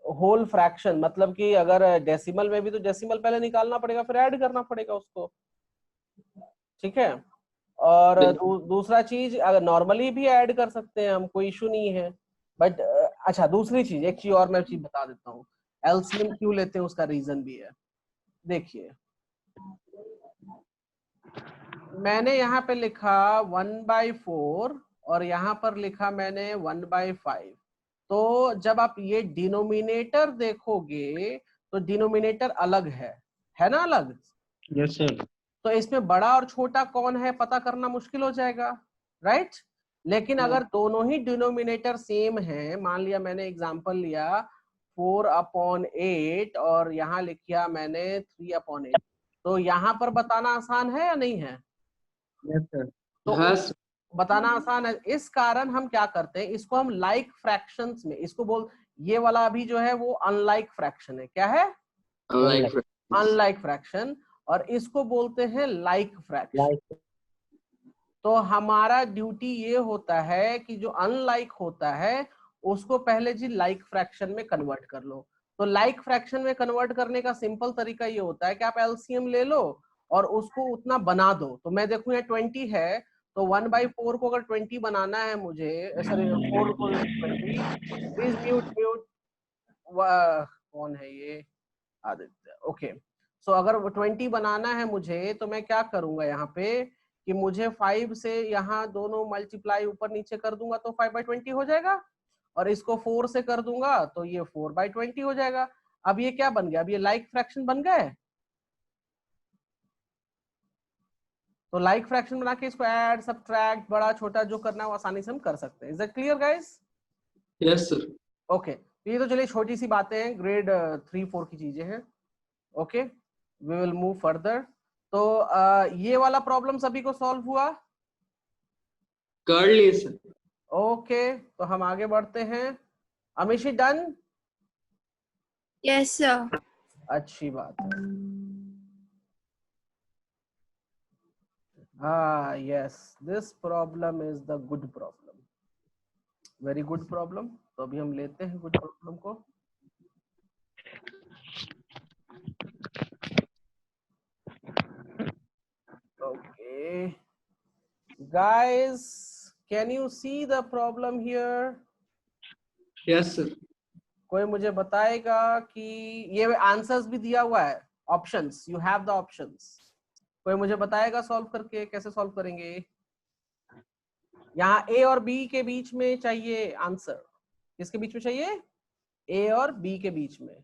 होल फ्रैक्शन मतलब कि अगर डेसिमल में भी तो डेसिमल पहले निकालना पड़ेगा फिर ऐड करना पड़ेगा उसको, ठीक है? और दूसरा चीज, अगर नॉर्मली भी ऐड कर सकते हैं हम, कोई इशू नहीं है। बट अच्छा दूसरी चीज, एक चीज और मैं चीज बता देता हूँ, एलसीएम क्यों लेते हैं उसका रीजन भी है। देखिए मैंने यहाँ पे लिखा 1/4 और यहाँ पर लिखा मैंने 1/5। तो जब आप ये डिनोमिनेटर देखोगे तो डिनोमिनेटर अलग है ना? अलग। Yes sir. तो इसमें बड़ा और छोटा कौन है पता करना मुश्किल हो जाएगा, राइट? लेकिन अगर दोनों ही डिनोमिनेटर सेम है, मान लिया मैंने एग्जांपल लिया 4/8 और यहाँ लिखा मैंने 3/8, तो यहाँ पर बताना आसान है या नहीं है? Yes sir. तो हाँ बताना आसान है। इस कारण हम क्या करते हैं, इसको हम लाइक फ्रैक्शंस में इसको बोल, ये वाला अभी जो है वो अनलाइक फ्रैक्शन है। क्या है? Unlike fraction. और इसको बोलते हैं लाइक फ्रैक्शन। Like. तो हमारा ड्यूटी ये होता है कि जो अनलाइक होता है उसको पहले जी लाइक फ्रैक्शन में कन्वर्ट कर लो। तो लाइक फ्रैक्शन में कन्वर्ट करने का सिंपल तरीका ये होता है कि आप एलसीएम ले लो और उसको उतना बना दो। तो मैं देखूं ये 20 है, तो 1/4 को अगर 20 बनाना है मुझे, सॉरी 4 को 20, प्लीज म्यूट कौन है ये? आदित्य। ओके, सो अगर 20 बनाना है मुझे तो मैं क्या करूंगा यहाँ पे कि मुझे 5 से यहाँ दोनों मल्टीप्लाई ऊपर नीचे कर दूंगा तो 5/20 हो जाएगा, और इसको 4 से कर दूंगा तो ये 4/20 हो जाएगा। अब ये क्या बन गया? अब ये लाइक फ्रैक्शन बन गए। तो लाइक फ्रैक्शन बना के इसको ऐड सब्ट्रैक्ट बड़ा छोटा जो करना है वो आसानी से हम कर सकते हैं। Is that clear guys? Yes sir. Okay, ये तो चलिए छोटी सी बातें हैं, ग्रेड 3-4 की चीजें हैं। Okay, we will move further. तो ये वाला प्रॉब्लम सभी को सॉल्व हुआ? कर लिए सर। ओके, तो हम आगे बढ़ते हैं। अमिशी डन? Yes, sir. अच्छी बात है। yes, this problem is the good problem, very good problem. तो अभी हम लेते हैं good problem को. Okay, guys, can you see the problem here? Yes sir. कोई मुझे बताएगा कि ये आंसर्स भी दिया हुआ है, options, you have the options. कोई मुझे बताएगा सॉल्व करके कैसे सॉल्व करेंगे? यहाँ ए और बी के बीच में चाहिए आंसर. किसके बीच में चाहिए? ए और बी के बीच में.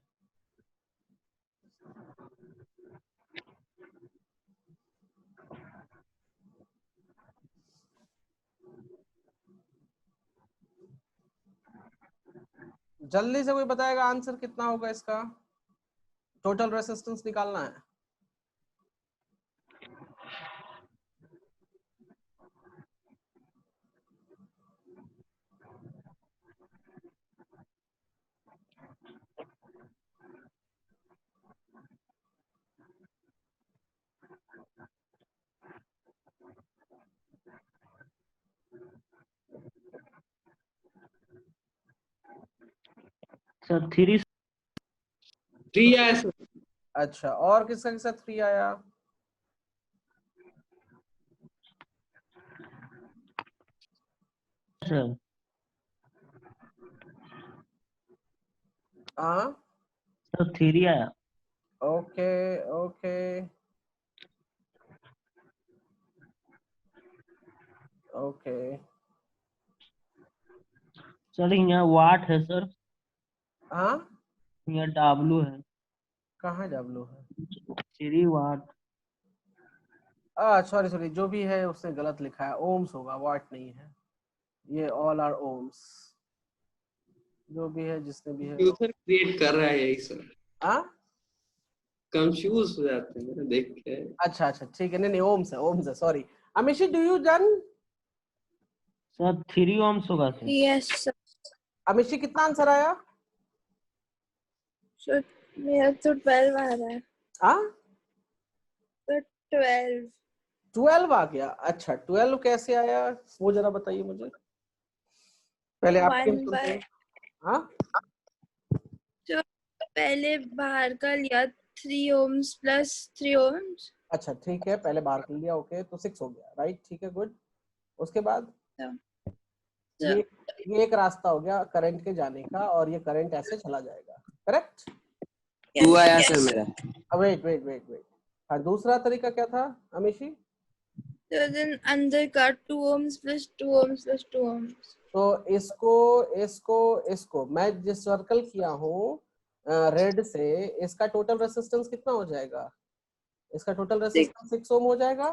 जल्दी से कोई बताएगा आंसर कितना होगा इसका? टोटल रेसिस्टेंस निकालना है. सर 3 3 आया सर. अच्छा, और किसका किसका 3 आया? सर. हाँ, सर 3 आया. Okay okay okay. सर यहाँ वाट है सर, हाँ, यहाँ W है. कहाँ डब्लू है? 3 वाट. सॉरी सॉरी, जो भी है उसने गलत लिखा है, ओम्स होगा, वाट नहीं है. ये ऑल आर ओम्स. जो भी है, जिसने भी है. यूजर क्रिएट कर रहा है यही सर. हाँ, कंफ्यूज हो जाते हैं मेरे देख के. अच्छा अच्छा, ठीक है. नहीं नहीं, ओम्स है, ओम्स है. Sorry Amishi, do you done? Sir 3 ohms होगा सर. Yes, sir. अमिशी, कितना आंसर आया? So, मेरा तो 12 आ रहा है. हाँ, तो 12. 12 आ गया. अच्छा, 12 कैसे आया वो जरा बताइए मुझे. पहले आप क्यों 1 सुनते by. हैं? हाँ, तो पहले बाहर का लिया 3 ohms plus 3 ohms. अच्छा ठीक है, पहले बाहर कर लिया. ओके, तो 6 हो गया. राइट, ठीक है, गुड. उसके बाद तो ये एक रास्ता हो गया करंट के जाने का, और ये करंट ऐसे चला जाएगा. करेक्ट. 2 आया yes. सर मेरा. Wait wait wait wait. हाँ, दूसरा तरीका क्या था अमिशी? तो then अंदर का 2 ohms plus 2 ohms plus 2 ohms. तो इसको इसको इसको मैं जिस सर्कल किया हूँ रेड से, इसका टोटल रेसिस्टेंस कितना हो जाएगा? इसका टोटल रेसिस्टेंस 6 ओम हो जाएगा.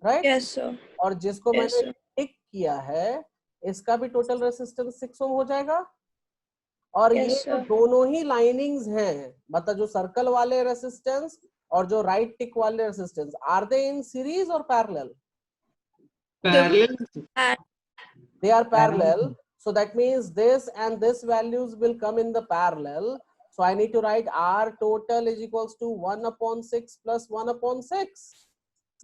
राइट. Yes, sir. और जिसको Yes, मैंने sir. टिक किया है, इसका भी टोटल रेसिस्टेंस 6 ओम हो जाएगा. और Yes, ये जो sir. दोनों ही लाइनिंग्स हैं, मतलब जो सर्कल वाले रेसिस्टेंस और जो राइट टिक वाले resistance, are they in series और parallel? Parallel. They are parallel. So that means this and this values will come in the parallel. So I need to write R total is equals to 1/6 plus 1/6.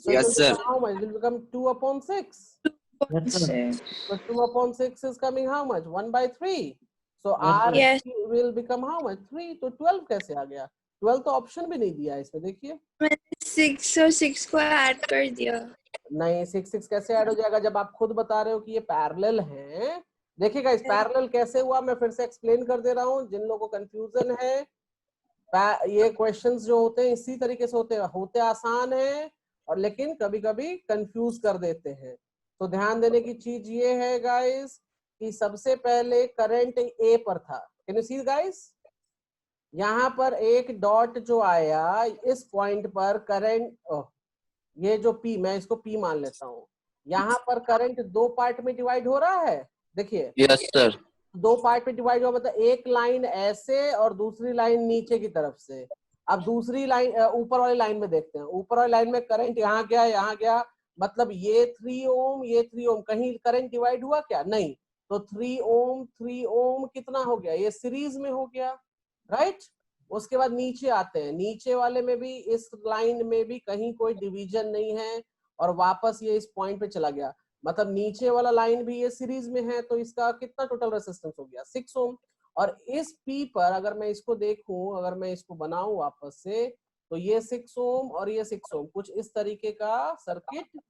So Yes, it will sir. become how much? It will become 2/6. Yes, sir. So 2/6 is coming how much? 1/3. So Yes, R sir. Yes. will become how much? 3. तो 12 कैसे आ गया? 12 तो option भी नहीं दिया है इसमें, देखिए. मैंने 6 और 6 को ऐड कर दिया. नहीं, 6 कैसे ऐड हो जाएगा जब आप खुद बता रहे हो कि ये पैरेलल हैं. देखिएगा, इस पैरेलल कैसे हुआ मैं फिर से एक्सप्लेन कर दे रहा हूँ जिन लोगों को कंफ्यूजन है. ये क्वेश्चंस जो होते हैं इसी तरीके से होते आसान है, और लेकिन कभी कभी कंफ्यूज कर देते हैं. तो ध्यान देने की चीज ये है गाइस कि सबसे पहले करंट ए पर था. Can you see guys? यहाँ पर एक डॉट जो आया, इस पॉइंट पर करंट, ये जो P, मैं इसको P मान लेता हूँ. यहाँ पर करंट 2 पार्ट में डिवाइड हो रहा है. देखिए, यस सर. 2 पार्ट में डिवाइड हुआ, मतलब एक लाइन ऐसे और दूसरी लाइन नीचे की तरफ से. अब दूसरी लाइन ऊपर वाली लाइन में देखते हैं. ऊपर वाली लाइन में करंट यहाँ गया, यहाँ गया, मतलब ये 3 ओम, ये 3 ओम, कहीं करंट डिवाइड हुआ क्या? नहीं. तो 3 ओम कितना हो गया? ये सीरीज में हो गया. राइट. उसके बाद नीचे आते हैं. नीचे वाले में भी, इस लाइन में भी कहीं कोई डिवीजन नहीं है, और वापस ये इस पॉइंट पे चला गया, मतलब नीचे वाला लाइन भी ये सीरीज में है, तो इसका कितना टोटल रेसिस्टेंस हो गया 6 ओम। और इस P पर अगर मैं इसको देखूं, अगर मैं इसको बनाऊं वापस से, तो ये 6 ओम और ये 6 ओम कुछ इस तरीके का सर्किट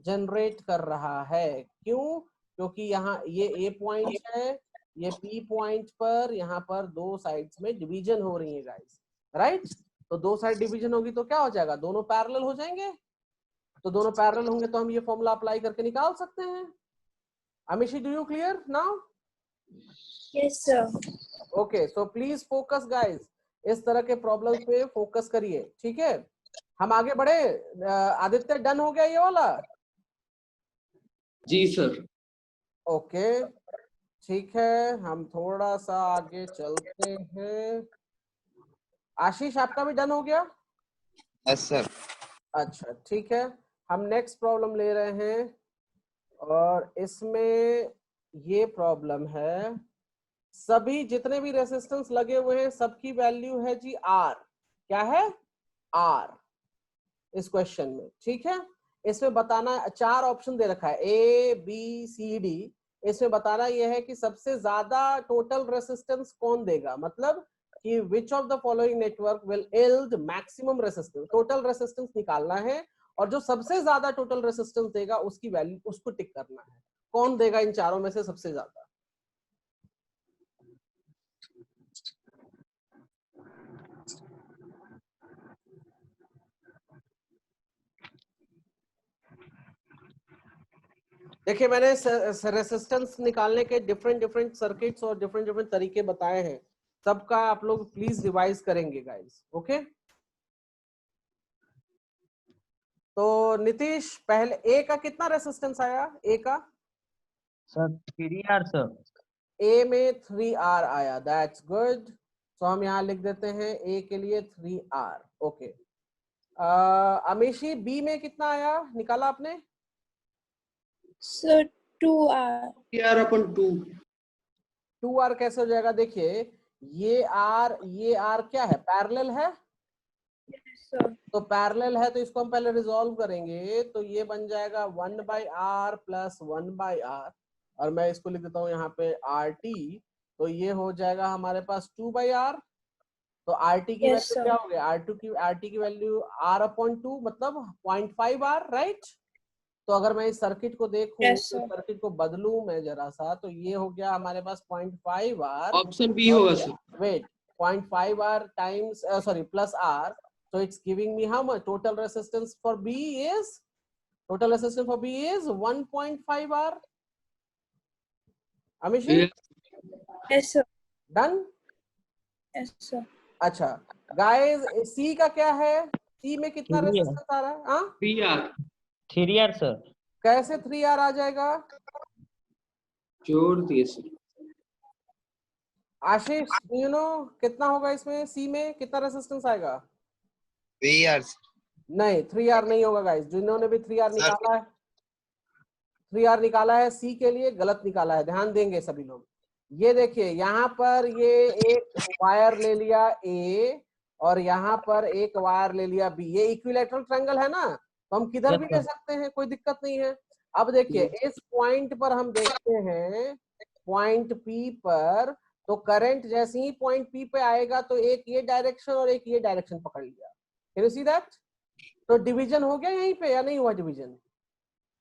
जनरेट कर रहा है। क्यों? क्योंकि यहाँ ये A पॉइंट है, ये P पॉइंट पर यहाँ पर दो साइड्स में डिवीजन हो रही है गाइस, राइट? तो दो साइड डिवीजन होगी तो क्या हो जाएगा, दोनों पैरेलल हो जाएंगे। तो दोनों पैरेलल होंगे तो हम ये फॉर्मूला अप्लाई करके निकाल सकते हैं। Amishi, do you clear now? Yes, sir. Okay, so please focus guys, इस तरह के प्रॉब्लम्स पे फोकस करिए, ठीक है? हम आगे बढ़े। आदित्य, डन हो गया ये वाला? जी सर। ओके, ठीक है, हम थोड़ा सा आगे चलते हैं। आशीष, आपका भी डन हो गया? Yes sir. अच्छा, ठीक है, हम नेक्स्ट प्रॉब्लम ले रहे हैं और इसमें ये प्रॉब्लम है, सभी जितने भी रेसिस्टेंस लगे हुए हैं सबकी वैल्यू है जी R। क्या है? R इस क्वेश्चन में, ठीक है? इसमें बताना, 4 ऑप्शन दे रखा है A B C D। इसमें बताना यह है कि सबसे ज्यादा टोटल रेसिस्टेंस कौन देगा, मतलब कि which of the following network will yield maximum resistance. Total resistance निकालना है और जो सबसे ज्यादा टोटल रेसिस्टेंस देगा उसकी वैल्यू, उसको टिक करना है। कौन देगा इन चारों में से सबसे ज्यादा? देखिए, मैंने रेसिस्टेंस निकालने के डिफरेंट डिफरेंट सर्किट्स और डिफरेंट डिफरेंट तरीके बताए हैं, सबका आप लोग प्लीज रिवाइज करेंगे गाइस, ओके? तो नीतीश, पहले ए का कितना रेसिस्टेंस आया? ए का सर 3R सर। ए में 3R आया, दैट्स गुड। तो हम यहाँ लिख देते हैं ए के लिए 3R, ओके। अमीशी, बी में कितना आया, निकाला आपने? So 2R. यार अपन 2। 2R कैसे हो जाएगा? देखिए, ये R क्या है, पैरेलल है। Yes, sir. तो पैरेलल है तो इसको हम पहले रिजॉल्व करेंगे, तो ये बन जाएगा 1/R प्लस 1/R, और मैं इसको लिख देता हूँ यहाँ पे RT। तो ये हो जाएगा हमारे पास 2/R। तो RT की Yes, वैल्यू sir. क्या हो गया? RT की वैल्यू R/2 मतलब 0.5R, राइट? तो अगर मैं इस सर्किट को देखूं, Yes, तो sir. सर्किट को बदलूं मैं जरा सा, तो ये हो गया हमारे पास 0.5R। ऑप्शन बी होगा sir. Wait, 0.5R times plus R, so it's giving me how much? Total resistance for B is 1.5R. Amishi, Yes, sir. done? Yes, sir. अच्छा guys, C का क्या है? C में कितना 3R रेसिस्टेंस आ रहा है? हाँ, 3R 3R सर। कैसे 3R आ जाएगा? जोड़ दिए सर। आशीष, यू नो कितना होगा इसमें? C में कितना रेसिस्टेंस आएगा? 3R नहीं, 3R नहीं होगा गाइस, जिन्होंने भी 3R सर। निकाला है, 3R निकाला है C के लिए, गलत निकाला है, ध्यान देंगे सभी लोग। ये देखिए, यहाँ पर ये एक वायर ले लिया A और यहाँ पर एक वायर ले लिया B। ये इक्विलैटरल ट्रायंगल है ना, तो हम किधर Yes, भी sir. ले सकते हैं, कोई दिक्कत नहीं है। अब देखिए, इस पॉइंट पर हम देखते हैं, पॉइंट P पर, तो करंट जैसे ही पॉइंट P पे आएगा तो एक ये डायरेक्शन और एक ये डायरेक्शन पकड़ लिया। Can you see that? तो डिवीजन हो गया यहीं पे या नहीं हुआ डिवीजन?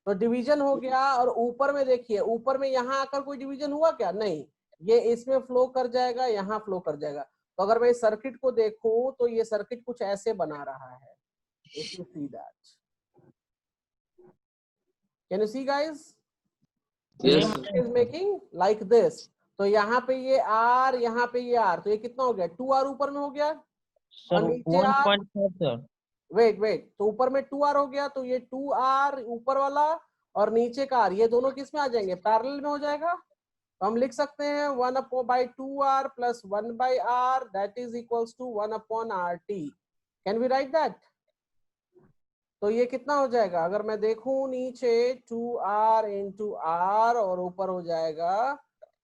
तो डिवीजन हो गया। और ऊपर में देखिए, ऊपर में यहाँ आकर कोई डिवीजन हुआ क्या? नहीं, ये इसमें फ्लो कर जाएगा, यहाँ फ्लो कर जाएगा। तो अगर मैं इस सर्किट को देखूं तो ये सर्किट कुछ ऐसे बना रहा है, if you see that. Can you see guys? Yes is making like this. तो यहाँ पे ये R, यहाँ पे ये R, तो ये कितना हो गया? 2R ऊपर में हो गया और सर नीचे R। 1.5 सर। वेट, तो ऊपर में 2R हो गया, तो ये 2R ऊपर वाला और नीचे का R, ये दोनों किस में आ जाएंगे? पैरेलल में हो जाएगा। तो हम लिख सकते हैं 1/2R plus 1/R, that is equals to 1/RT। Can we write that? तो ये कितना हो जाएगा? अगर मैं देखूं नीचे, 2R इंटू R और ऊपर हो जाएगा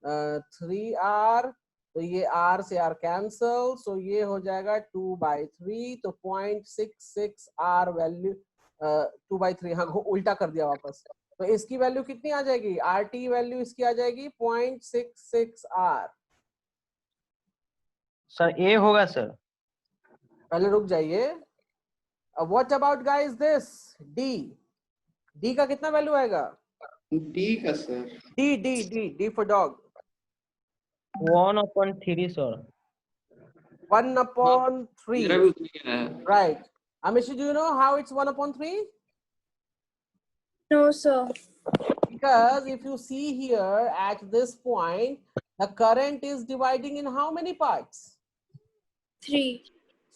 3R, तो ये R से R कैंसल, सो ये हो जाएगा 2/3। तो 0.66R वैल्यू 2/3, हाँ उल्टा कर दिया वापस। तो इसकी वैल्यू कितनी आ जाएगी, RT वैल्यू इसकी आ जाएगी 0.66 R। सर ए होगा सर। पहले रुक जाइए। अब what about guys this D का कितना वैल्यू आएगा, डी का sir D for dog 1/3 sir. 1/3, मेरा भी उतना ही आया। right? Amishi, do you know how it's 1/3? No, sir. Because if you see here at this point, the current is dividing in how many parts? 3.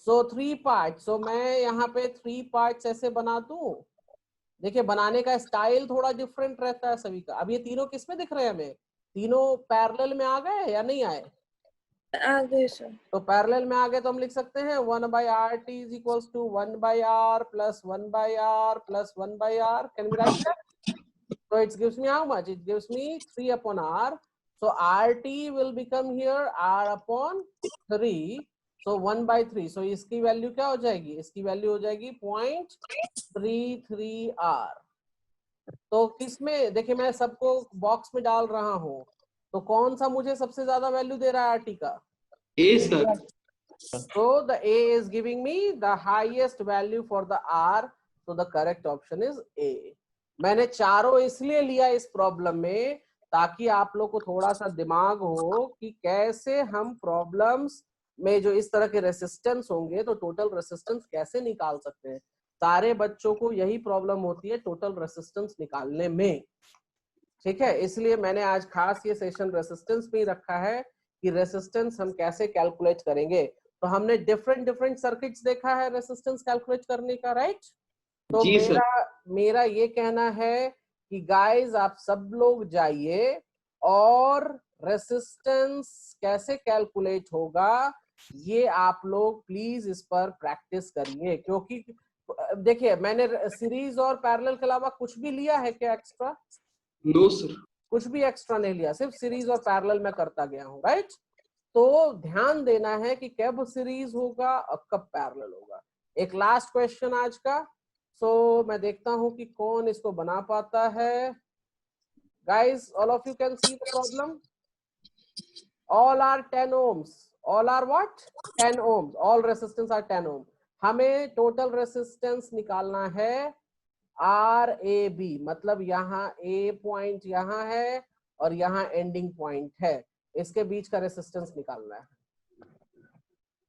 So 3 parts. So मैं यहाँ पे 3 parts ऐसे बना दूं। देखिए बनाने का स्टाइल थोड़ा डिफरेंट रहता है सभी का। अब ये तीनों किस में दिख रहे हैं हमें, तीनों पैरेलल में आ गए या नहीं आए? आगे sir. तो पैरेलल में आ गए तो हम लिख सकते हैं 1/RT is equals to 1/R plus 1/R plus 1/R. Can we write that? So it gives me how much? It gives me 3/R. So RT will become here R/3. So 1/3. So इसकी value क्या हो जाएगी, इसकी value हो जाएगी 0.33 R। तो किसमें देखिए मैं सबको बॉक्स में डाल रहा हूं, तो कौन सा मुझे सबसे ज्यादा वैल्यू दे रहा है RT का? ए sir. So the A is giving me the highest value for the R. So the correct option is A. मैंने चारों इसलिए लिया इस प्रॉब्लम में ताकि आप लोग को थोड़ा सा दिमाग हो कि कैसे हम प्रॉब्लम्स में जो इस तरह के रेसिस्टेंस होंगे तो टोटल रेसिस्टेंस कैसे निकाल सकते हैं। सारे बच्चों को यही प्रॉब्लम होती है टोटल रेसिस्टेंस निकालने में, ठीक है। इसलिए मैंने आज खास ये सेशन रेसिस्टेंस में ही रखा है कि रेसिस्टेंस हम कैसे कैलकुलेट करेंगे। तो हमने डिफरेंट सर्किट्स देखा है रेसिस्टेंस कैलकुलेट करने का, राइट? तो जी सर। मेरा ये कहना है कि गाइस आप सब लोग जाइए और रेसिस्टेंस कैसे कैलकुलेट होगा ये आप लोग प्लीज इस पर प्रैक्टिस करिए, क्योंकि देखिए मैंने सीरीज और पैरेलल के अलावा कुछ भी लिया है क्या एक्स्ट्रा? No sir. कुछ भी एक्स्ट्रा नहीं लिया, सिर्फ सीरीज और पैरेलल में करता गया हूं, राइट? तो ध्यान देना है कि कब सीरीज होगा और कब पैरेलल होगा। एक लास्ट क्वेश्चन आज का, सो मैं देखता हूं कि कौन इसको बना पाता है। Guys all of you can see the problem. All are 10 ohms, all are what 10 ohms, all resistance are 10 ohm। हमें टोटल रेसिस्टेंस निकालना है RAB, मतलब यहाँ A पॉइंट यहाँ है और यहाँ एंडिंग पॉइंट है, इसके बीच का रेसिस्टेंस निकालना है।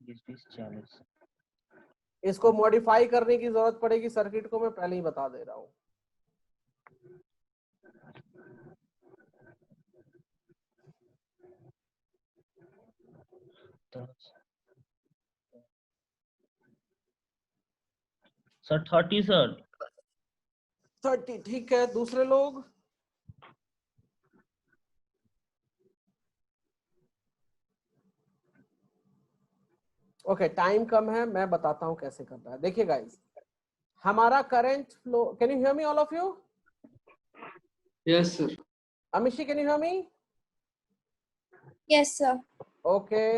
20-40। इसको मॉडिफाई करने की जरूरत पड़ेगी सर्किट को, मैं पहले ही बता दे रहा हूँ। Sir 30 sir. 30 ठीक है। दूसरे लोग? ओके टाइम कम है, मैं बताता हूं कैसे करना है। देखिए गाइस हमारा current flow, can you hear me all of you? Yes sir. Amishi can you hear me? Yes, sir. Okay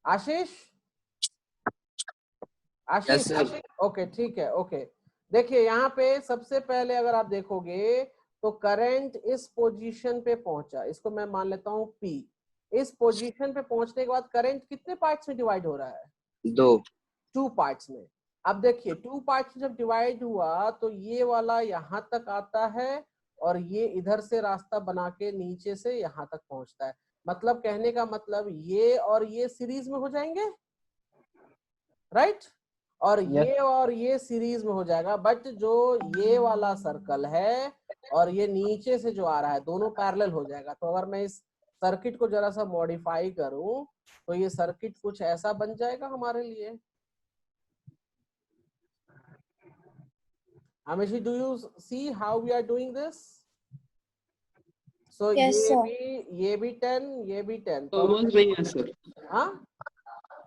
Ashish? Yes, sir. Okay ठीक है। ओके देखिए यहाँ पे सबसे पहले अगर आप देखोगे तो करंट इस पोजीशन पे पहुंचा, इसको मैं मान लेता हूँ P। इस पोजीशन पे पहुंचने के बाद करंट कितने पार्ट्स में डिवाइड हो रहा है? 2 पार्ट्स में। अब देखिए 2 पार्ट्स जब डिवाइड हुआ तो ये वाला यहाँ तक आता है और ये इधर से रास्ता बना के नीचे से यहाँ तक पहुंचता है। मतलब कहने का मतलब ये और ये सीरीज में हो जाएंगे, राइट? और ये सीरीज में हो जाएगा। बट जो ये वाला सर्कल है और ये नीचे से जो आ रहा है दोनों पैरेलल हो जाएगा। तो अगर मैं इस सर्किट को जरा सा मॉडिफाई करूं तो ये सर्किट कुछ ऐसा बन जाएगा हमारे लिए। Amishi, do you see how we are doing this? So Yes, sir. ये भी 10, ये भी 10। समझ नहीं है सर। हाँ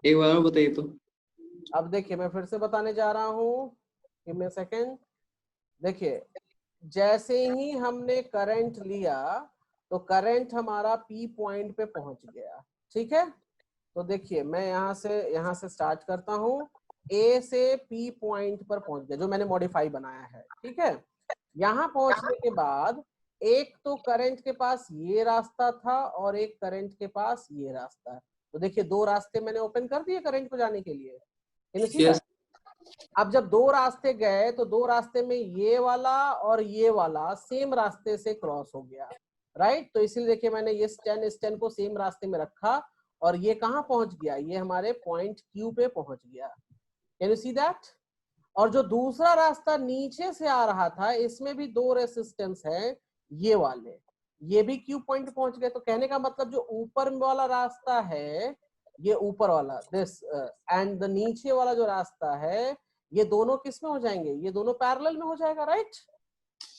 एक बार और बताइए तो। अब देखिए मैं फिर से बताने जा रहा हूँ, गिव मी अ सेकंड। देखिए जैसे ही हमने करंट लिया तो करंट हमारा P पॉइंट पे पहुंच गया, ठीक है? तो देखिए मैं यहाँ से स्टार्ट करता हूँ ए से पी पॉइंट पर पहुंच गया, जो मैंने मॉडिफाई बनाया है, ठीक है। यहाँ पहुंचने के बाद एक तो करंट के पास ये रास्ता था और एक करंट के पास ये रास्ता है, तो देखिए दो रास्ते मैंने ओपन कर दिए करंट को जाने के लिए। Can you see Yes. that? अब जब दो रास्ते गए तो दो रास्ते में ये वाला और ये वाला सेम रास्ते से क्रॉस हो गया, राइट। तो इसीलिए देखिए मैंने ये स्टैंड को सेम रास्ते में रखा और ये कहाँ पहुंच गया, ये हमारे पॉइंट क्यू पे पहुंच गया। Can you see that? और जो दूसरा रास्ता नीचे से आ रहा था, इसमें भी दो रेसिस्टेंस है, ये वाले, ये भी क्यू पॉइंट पहुंच गए। तो कहने का मतलब जो ऊपर वाला रास्ता है, ये ऊपर वाला दिस एंड द नीचे वाला जो रास्ता है, ये दोनों किस में हो जाएंगे, ये दोनों पैरेलल में हो जाएगा, राइट।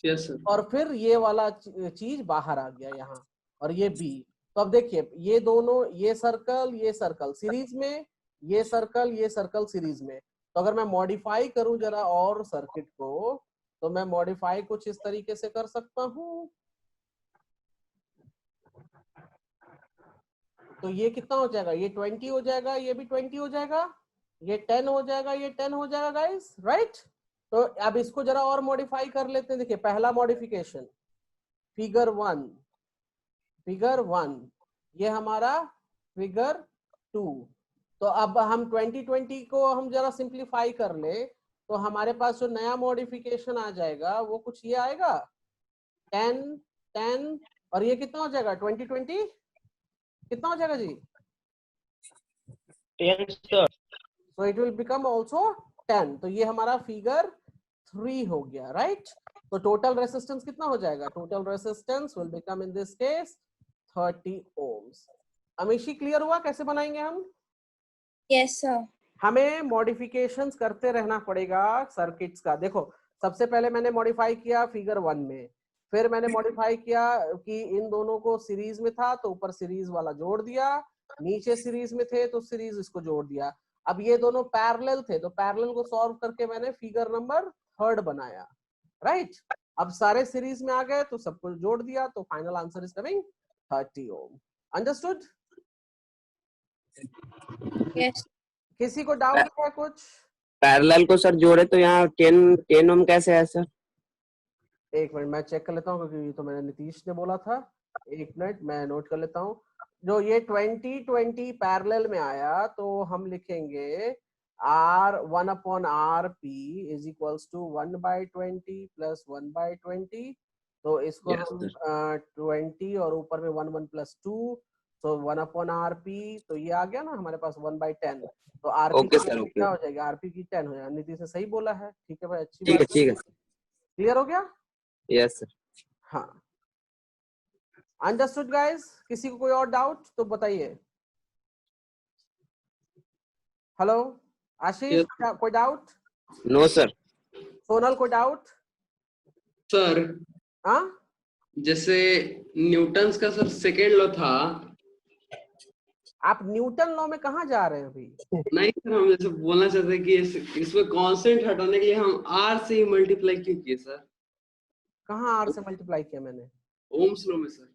Yes, sir. और फिर ये वाला चीज बाहर आ गया यहाँ, और ये बी। तो अब देखिए ये दोनों, ये सर्कल सीरीज में, ये सर्कल सीरीज में। तो अगर मैं मॉडिफाई करूं जरा और सर्किट को, तो मैं मॉडिफाई कुछ इस तरीके से कर सकता हूं। तो ये कितना हो जाएगा, ये 20 हो जाएगा, ये भी 20 हो जाएगा, ये 10 हो जाएगा, ये 10 हो जाएगा गाइस, राइट। तो अब इसको जरा और मॉडिफाई कर लेते हैं। देखिए पहला मॉडिफिकेशन फिगर 1, ये हमारा फिगर 2। तो अब हम 2020 को हम जरा सिंप्लीफाई कर ले, तो हमारे पास जो नया मॉडिफिकेशन आ जाएगा वो कुछ ये आएगा 10 और ये कितना हो जाएगा 2020 कितना हो जाएगा जी? 10 sir. So it will become also 10। तो ये हमारा फिगर 3 हो गया, राइट। तो टोटल रेसिस्टेंस कितना हो जाएगा? Total resistance will become in this case 30 ohms। Amishi clear हुआ कैसे बनाएंगे हम? Yes, sir. हमें मॉडिफिकेशंस करते रहना पड़ेगा सर्किट्स का। देखो सबसे पहले मैंने मॉडिफाई किया फिगर 1 में, फिर मैंने मॉडिफाई किया कि इन दोनों को सीरीज में था तो ऊपर सीरीज वाला जोड़ दिया, नीचे सीरीज में थे तो सीरीज इसको जोड़ दिया। अब ये दोनों पैरेलल थे तो पैरेलल को सॉल्व करके मैंने फिगर नंबर 3 बनाया, राइट। अब सारे सीरीज में आ गए तो सबको जोड़ दिया, तो final answer is coming 30 ohm। Understood? Yes. किसी को डाउट है कुछ? पैरेलल को सर जोड़े तो यहाँ 10 ओम कैसे है सर? एक मिनट मैं चेक कर लेता हूँ, क्योंकि ये तो मैंने नीतीश ने बोला था। एक मिनट मैं नोट कर लेता हूँ। जो ये 2020 पैरेलल में आया तो हम लिखेंगे R1/RP is equals to 1/20 plus 1/20। तो इसको Yes, हम 20 और ऊपर में 1 प्लस 2, तो 1/RP। तो ये आ गया ना हमारे पास 1/10। तो RP Okay, की sir, value okay. क्या हो जाएगा? RP की 10 हो जाएगा। नीतीश ने सही बोला है, ठीक है भाई, अच्छी ठीक है बात ठीक है क्लियर हो गया? Yes sir. हाँ अंडरस्टूड गाइस। किसी को कोई और डाउट तो बताइए। Hello Ashish, Yes. कोई डाउट? No sir. सोनल कोई डाउट? सर हाँ जैसे न्यूटन्स का सर सेकेंड लॉ था। आप न्यूटन लॉ में कहाँ जा रहे हैं अभी? नहीं सर, हम जैसे बोलना चाहते हैं कि इसमें कांस्टेंट हटाने के लिए हम r से ही मल्टीप्लाई क्यों किए सर? कहाँ आर से मल्टीप्लाई किया मैंने? ओम्स लॉ में सर।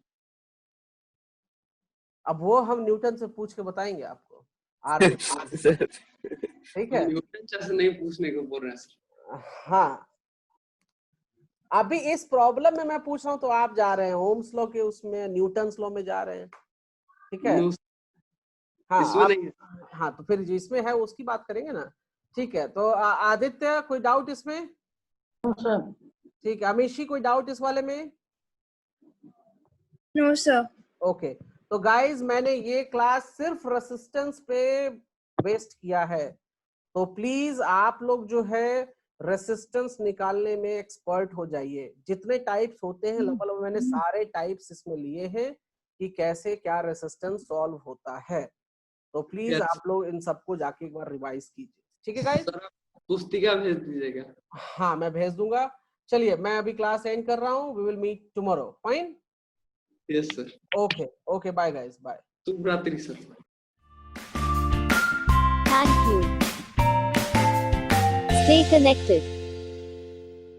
अब वो हम न्यूटन से पूछ के बताएंगे आपको आर सर ठीक है। न्यूटन से नहीं पूछने को बोल रहे हैं सर। हाँ अभी इस प्रॉब्लम में मैं पूछ रहा हूँ तो आप जा रहे हैं ओम्स लॉ के उसमें, न्यूटन्स लॉ में जा रहे हैं, ठीक है। No, हाँ इसमें नहीं है। हाँ तो फिर जिसमें है उसकी बात करेंगे ना, ठीक है। तो आदित्य कोई डाउट इसमें? सर ठीक है। अमीशी कोई डाउट इस वाले में? No, sir. ओके तो गाइज मैंने ये क्लास सिर्फ रेसिस्टेंस पे वेस्ट किया है, तो प्लीज आप लोग जो है रेसिस्टेंस निकालने में एक्सपर्ट हो जाइए। जितने टाइप्स होते हैं लगभग मैंने सारे टाइप्स इसमें लिए हैं कि कैसे क्या रेसिस्टेंस सॉल्व होता है। तो प्लीज Yes. आप लोग इन सबको जाके एक बार रिवाइज कीजिए, ठीक है गाइज? सर आप पुस्तिका भेज दीजिएगा। हाँ मैं भेज दूंगा। चलिए मैं अभी क्लास एंड कर रहा हूँ। We will meet tomorrow. Fine? Yes sir. Okay okay bye guys, bye. शुभ रात्रि sir. Thank you. Stay connected.